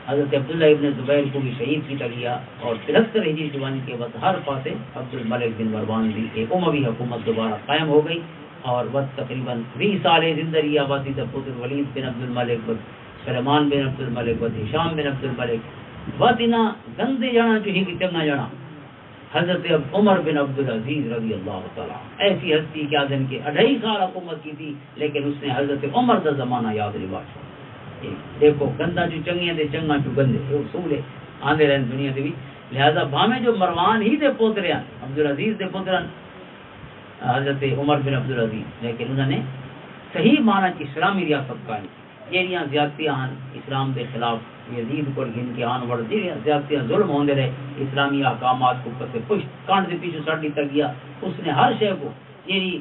Speaker 1: حضرت عبداللہ ابن زبیر کو بھی شہید کیتا گیا اور 73 ہجری جوانی کے بعد ہر پاسے عبد الملک بن مروان دی ایک اموی حکومت دوبارہ قائم ہو گئی اور وقت تقریباً 20 سال زندگی آبادی دا پتر ولید بن عبد الملک ود سلمان بن عبد الملک ود ہشام بن عبد الملک ود انہا گندے جانا جو ہی کی چنگا جانا حضرت عمر بن عبد العزیز رضی اللہ تعالیٰ ایسی ہستی کہ آدم کے 2.5 سال حکومت کی تھی لیکن اس نے حضرت عمر دا زمانہ یاد رواج دیکھو گندا جو چنگیاں دے چنگا جو گندے یہ اصول ہے آندے رہن دنیا دے بھی لہذا بھامے جو مروان ہی دے پوترے ہیں عبدالعزیز دے پوترن حضرت عمر بن عبدالعزیز لیکن انہوں نے صحیح معنی کی اسلامی ریاست قائم جیڑیاں زیادتیاں اسلام دے خلاف یزید کو گن کے آن وڑ جیڑیاں زیادتیاں ظلم ہوندے رہے اسلامی احکامات کو پتے پشت کانٹ دے پیچھے سڑ دیتا گیا اس نے ہر شے کو یعنی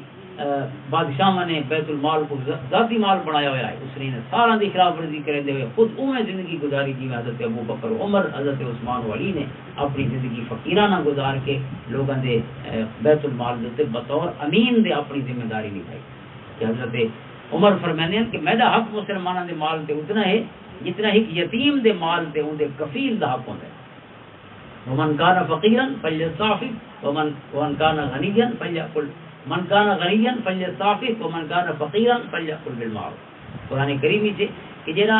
Speaker 1: بادشاہ نے بیت المال کو ذاتی مال بنایا ہوا ہے اس نے سارا دی خلاف ورزی کرتے ہوئے خود اویں زندگی گزاری جی میں حضرت ابو بکر عمر حضرت عثمان و علی نے اپنی زندگی فقیرانہ گزار کے لوگوں دے بیت المال دے بطور امین دے اپنی ذمہ داری نبھائی کہ حضرت عمر فرمانے ہیں کہ میرا حق مسلمانوں دے مال تے اتنا ہے جتنا ایک یتیم دے مال تے ان دے کفیل دا حق ہوندا ہے ومن کان فقیرا فلیستعفف ومن کان غنیا فلیأکل من کان غنیا فلیستعفف ومن کان فقیرا فلیأکل بالمعروف قرآن کریم سے کہ جڑا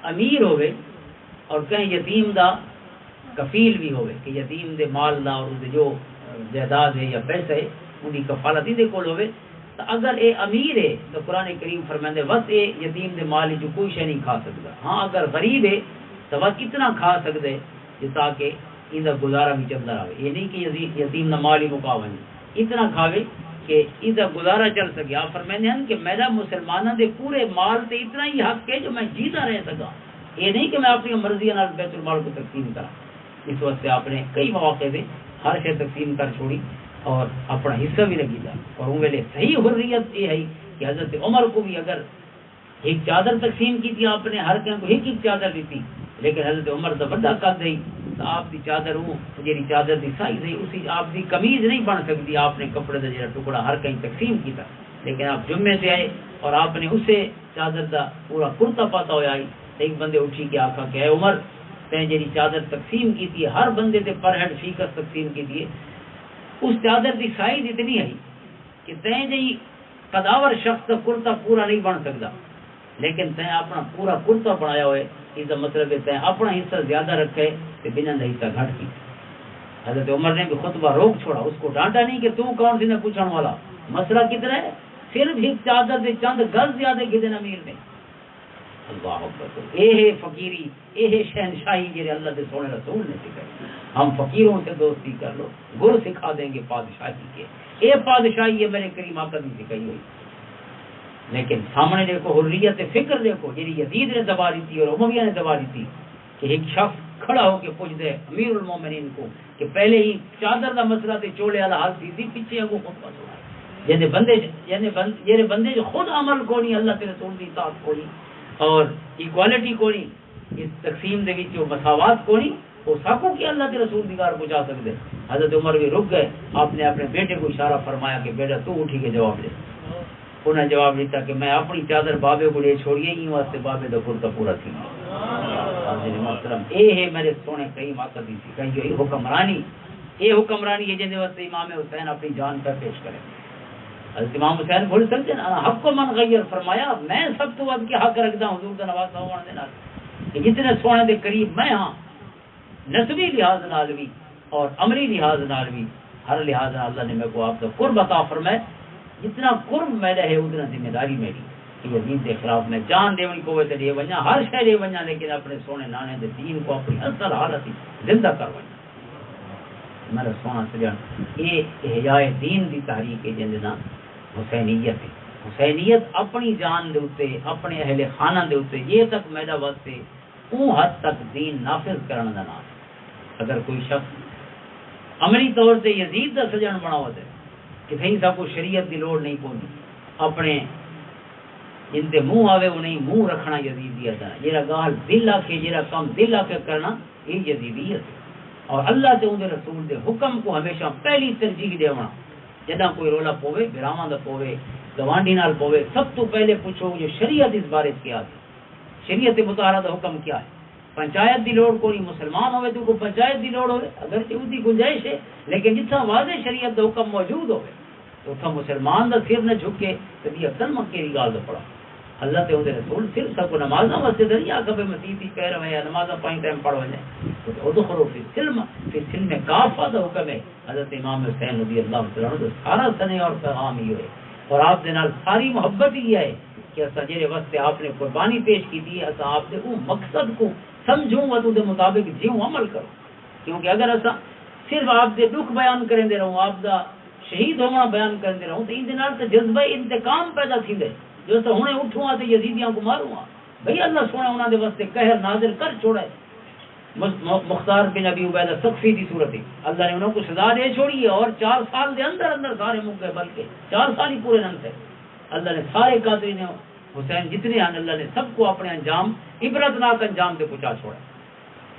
Speaker 1: امیر ہوئے اور کہیں یتیم دا کفیل بھی ہوئے کہ یتیم دے مال دا اور دے جو جائیداد ہے یا پیسے ہے ان کی کفالت دے کول ہوئے تو اگر اے امیر ہے تو قرآن کریم فرماندے بس اے یتیم دے مال جو کوئی شے نہیں کھا سکتا ہاں اگر غریب ہے تو وہ کتنا کھا سکتے کہ تاکہ ان کا گزارا بھی چلتا رہے یہ نہیں کہ یتیم نہ مال ہی مقابل اتنا کھاوے کہ ان کا گزارا چل سکے آپ فرماندے ہیں کہ میرا مسلمانوں دے پورے مال تے اتنا ہی حق ہے جو میں جیتا رہ سکا یہ نہیں کہ میں اپنی مرضی نال بیت المال کو تقسیم کرا اس واسطے آپ نے کئی مواقع سے ہر شے تقسیم کر چھوڑی اور اپنا حصہ بھی لگی دا اور وہ ویلے صحیح حریت یہ ہے کہ حضرت عمر کو بھی اگر ایک چادر تقسیم کی تھی آپ نے ہر کہیں کو ایک چادر دی تھی لیکن حضرت عمر تو بڑا قد ہے تو آپ کی چادر وہ جی چادر دی سائز ہے اسی آپ کی قمیض نہیں بن سکتی آپ نے کپڑے کا جڑا ٹکڑا ہر کہیں تقسیم کیا لیکن آپ جمعے سے آئے اور آپ نے اسے چادر کا پورا کرتا پاتا ہوا آئی ایک بندے اٹھی کے آخا کہ اے عمر تین جی چادر تقسیم کی تھی ہر بندے تے پر ہیڈ فیکس تقسیم کی تھی اس چادر کی سائز اتنی ہے کہ تین جی قداور شخص کا کرتا پورا نہیں بن سکتا لیکن تین اپنا پورا کرتا بنایا ہوئے اس کا مطلب ہے تین اپنا حصہ زیادہ رکھے تو بنا حصہ گھٹ کی حضرت عمر نے بھی خطبہ روک چھوڑا اس کو ڈانٹا نہیں کہ تو کون سی نے پوچھنے والا مسئلہ کتنا ہے صرف ایک چادر سے چند گز زیادہ کتنے امیر نے اللہ اکبر اے ہے فقیری اے ہے شہنشاہی جی اللہ کے سونے رسول نے سکھائی ہم فقیروں سے دوستی کر لو گر سکھا دیں گے پادشاہی کے اے پادشاہی ہے میرے کریم آقا نے سکھائی ہوئی لیکن سامنے دیکھو حریت فکر دیکھو جی یزید نے دبا دی تھی اور امویہ نے دبا دی تھی کہ ایک شخص کھڑا ہو کے پوچھ دے امیر المومنین کو کہ پہلے ہی چادر دا مسئلہ تے چولے والا حال تھی پیچھے وہ خود پاسو جن بندے جو خود عمل کو نہیں اللہ کے رسول کی اطاعت کو نہیں اور ایکوالٹی کو نہیں اس تقسیم دے وچ مساوات کو نہیں وہ ساکو کہ اللہ کے رسول دیگار پہنچا سکتے حضرت عمر بھی رک گئے آپ نے اپنے بیٹے کو اشارہ فرمایا کہ بیٹا تو اٹھی کے جواب دے انہوں نے جواب دیتا کہ میں اپنی چادر بابے کو لے چھوڑیے ہی واسطے بابے دا کرتا پورا تھی محترم اے ہے میرے سونے کئی آقا دی سکھائی ہوئی حکمرانی اے حکمرانی ہے جن واسطے امام حسین اپنی جان پر پیش کرے حضرت امام حسین بھول سکتے نا حق کو من غیر فرمایا میں سب تو اب کے حق رکھتا ہوں حضور کا نواسا ہونے دینا کہ جتنے سونے دے قریب میں ہاں نسبی لحاظ نال بھی اور عملی لحاظ نال بھی ہر لحاظ نال اللہ نے میرے کو آپ کا قرب عطا فرمائے جتنا قرب میرا ہے اتنا ذمہ داری میری کہ یزید کے خلاف میں جان دیونی کو تے دے ونجا ہر شے دے ونجا لیکن اپنے سونے نانے دے دین کو اپنی اصل حالت زندہ کر ونجا میرا سونا سجن یہ احیاء دین دی تحریک ہے جن دا حسینیت ہے حسینیت اپنی جان دے اوتے اپنے اہل خانہ دے اوتے یہ تک میرا واسطے اون حد تک دین نافذ کرن دا نام اگر کوئی شخص عملی طور سے یزید دا سجن بناو دے کہ کہیں سا کو شریعت دی لوڑ نہیں پہنچی اپنے جن تے منہ آوے انہیں منہ رکھنا یزیدیت ہے جیرا گال دل آ کے جیرا کام دل آ کے کرنا یہ یزیدیت ہے اور اللہ تے ان دے رسول دے حکم کو ہمیشہ پہلی ترجیح دیونا جدہ کوئی رولا پوے براواں دا پوے گوانڈی نال پوے سب تو پہلے پوچھو جو شریعت اس بارے کیا ہے شریعت مطالعہ دا حکم کیا ہے پنچایت دی لوڑ کوئی مسلمان ہوئے تو کوئی پنچایت دی لوڑ ہوئے اگرچہ اس کی گنجائش ہے، لیکن جتنا واضح شریعت دا حکم موجود ہوئے تو اتنا مسلمان دا سر نہ جھکے کبھی کلمہ کیری گال دا پڑا اللہ تے اودے رسول صرف سب کو نمازاں واسطے دریا کبھی مسجد دی کہہ رہے ہیں نمازاں پانچ ٹائم پڑھ ونے تو ادخلوا فی السلم فی السلم کافہ دا حکم ہے۔ حضرت امام حسین رضی اللہ تعالیٰ عنہ سارا سنے اور پیغام ہی ہوئے اور آپ دے نال ساری محبت ہی ہے کہ اسا جڑے واسطے آپ نے قربانی پیش کی دی اسا آپ دے او مقصد کو سمجھوں و تو دے مطابق جیوں عمل کرو، کیونکہ اگر اسا صرف آپ دے دکھ بیان کریں دے رہوں آپ دا شہید ہونا بیان کریں دے رہوں تو ان دے نال تے جذبہ انتقام پیدا تھیندے جو تو ہنے اٹھوں تے یزیدیاں کو ماروں بھئی اللہ سونا انہاں دے واسطے قہر نازل کر چھوڑے۔ مختار بن ابی عبیدہ سقفی دی صورت ہے اللہ نے انہوں کو سزا دے چھوڑی ہے اور 4 سال دے اندر اندر سارے مک گئے، بلکہ 4 سال ہی پورے نہ تھے۔ اللہ نے سارے قاتلین حسین جتنے ہیں اللہ نے سب کو اپنے انجام عبرتناک انجام دے پہنچا چھوڑا۔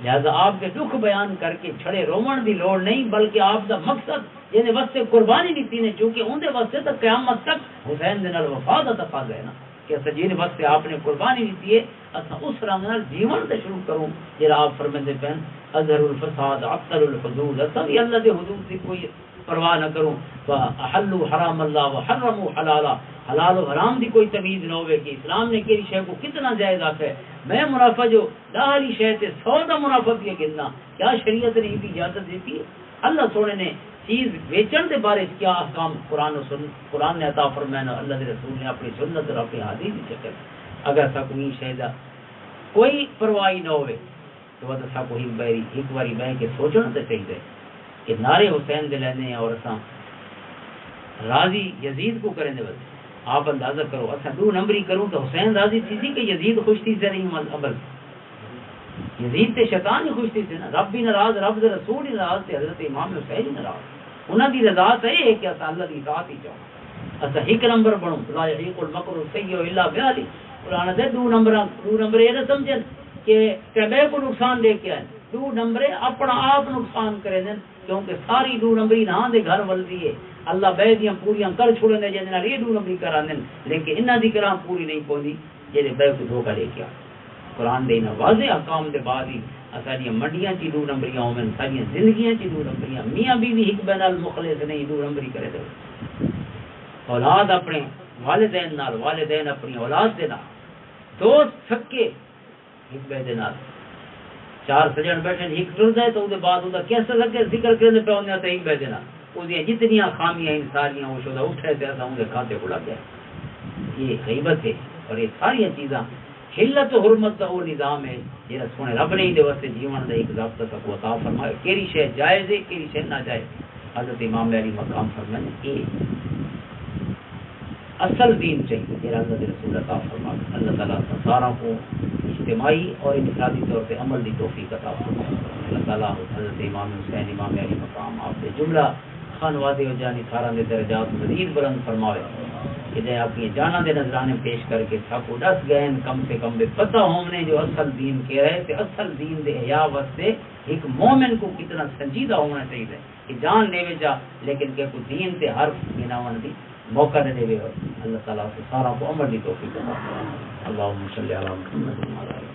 Speaker 1: لہذا آپ کے دکھ بیان کر کے چھڑے رومن دی لوڑ نہیں، بلکہ آپ دا مقصد یعنی واسطے قربانی دیتی نے چونکہ ان دے واسطے تک قیامت تک حسین دے نال وفا دا تقاضا ہے نا کہ اسا جن واسطے آپ نے قربانی دیتی ہے اسا اس رنگ نال جیون تے شروع کروں جڑا آپ فرماندے پن اظہر الفساد عطل الحدود، اسا بھی اللہ دے حدود دی کوئی پرواہ نہ کروں، فاحلوا حرام اللہ وحرموا حلالا، حلال و حرام دی کوئی تمیز نہ ہوئے کہ اسلام نے کیری شے کو کتنا جائز آکھا ہے، میں منافع جو لاہلی شے تے 100 دا منافع بھی گننا، کیا شریعت نے بھی اجازت دیتی ہے؟ اللہ سونے نے چیز بیچن دے بارے کیا احکام قرآن نے عطا فرمایا، اللہ دے رسول نے اپنی سنت اور اپنی حدیث کی شکل اگر سا کوئی شہدا کوئی پرواہی نہ ہوئے تو وہ سا کوئی بیری ایک باری بہ کے سوچنا تو چاہیے کہ نعرے حسین دے لینے اور اساں راضی یزید کو کریں دے بس آپ اندازہ کرو اساں 2 نمبری کروں تو حسین راضی تھی کہ یزید خوش تھی سے نہیں عمل یزید تے شیطان ہی خوش تھی سے نا، رب بھی ناراض رب دے رسول ہی ناراض تے حضرت امام حسین ہی ناراض، انہاں دی رضا تے ہے کہ اساں اللہ دی اطاعت ہی چاہوں اساں 1 نمبر بنوں لا یحیق المکر السیء الا بأہلہ، قرآن دے 2 نمبر یہ نہ سمجھن کہ کعبے کو نقصان لے کے آئے، 2 نمبر اپنا آپ نقصان کرے دیں کیونکہ ساری 2 نمبری نہ دے گھر ولدی ہے اللہ بے دیاں پوریاں کر چھوڑے دے جنہاں یہ 2 نمبری کرا دیں لیکن انہاں دی کرام پوری نہیں پوندی جڑے بے کو دھوکا لے کے آئے۔ قرآن دے واضح احکام دے بعد ہی اساڑیاں منڈیاں چ 2 نمبریاں ہوون ساڈیاں زندگیاں چ 2 نمبریاں، میاں بیوی ایک بے نال مخلص نہیں 2 نمبری کرے دے، اولاد اپنے والدین نال والدین اپنی اولاد دے نال، دوست سکے ایک بے دے نال، 4 سجن بیٹھے ایک ٹردا ہے تو دے بعد او دا کیسے لگے ذکر کرنے پہ ہونے تے ایک بے دے نال او دی جتنیاں خامیاں ہیں ساریاں وہ شودا اٹھے تے اساں دے کھاتے کو لگ گئے، یہ غیبت ہے اور یہ ساری چیزاں حلت و حرمت کا وہ نظام ہے جہاں سونے رب نے دے واسطے جیون دا ایک ضابطہ تک عطا فرمایا کیڑی شے جائز ہے کیڑی شے ناجائز۔ حضرت امام علی مقام فرمانے کہ اصل دین چاہیے جہاں اللہ کے رسول عطا فرمایا، اللہ تعالیٰ سارا کو اجتماعی اور انفرادی طور پہ عمل دی توفیق عطا فرمایا۔ اللہ تعالیٰ حضرت امام حسین امام علی مقام آپ کے جملہ خانوادے و جانی سارا دے درجات مزید بلند فرماوے کہ جائے اپنی جانا دے نظرانے پیش کر کے ساکو 10 گئن کم سے کم بے پتہ ہونے جو اصل دین کہہ رہے تھے اصل دین دے احیاء واسطے ایک مومن کو کتنا سنجیدہ ہونا چاہیے کہ جان لے جا لیکن کہ کو دین تے حرف گناون دی موقع نہ دے۔ اللہ تعالیٰ سے سارا کو عمل دی توفیق عطا فرمائے۔ اللہم صلی علی محمد و علی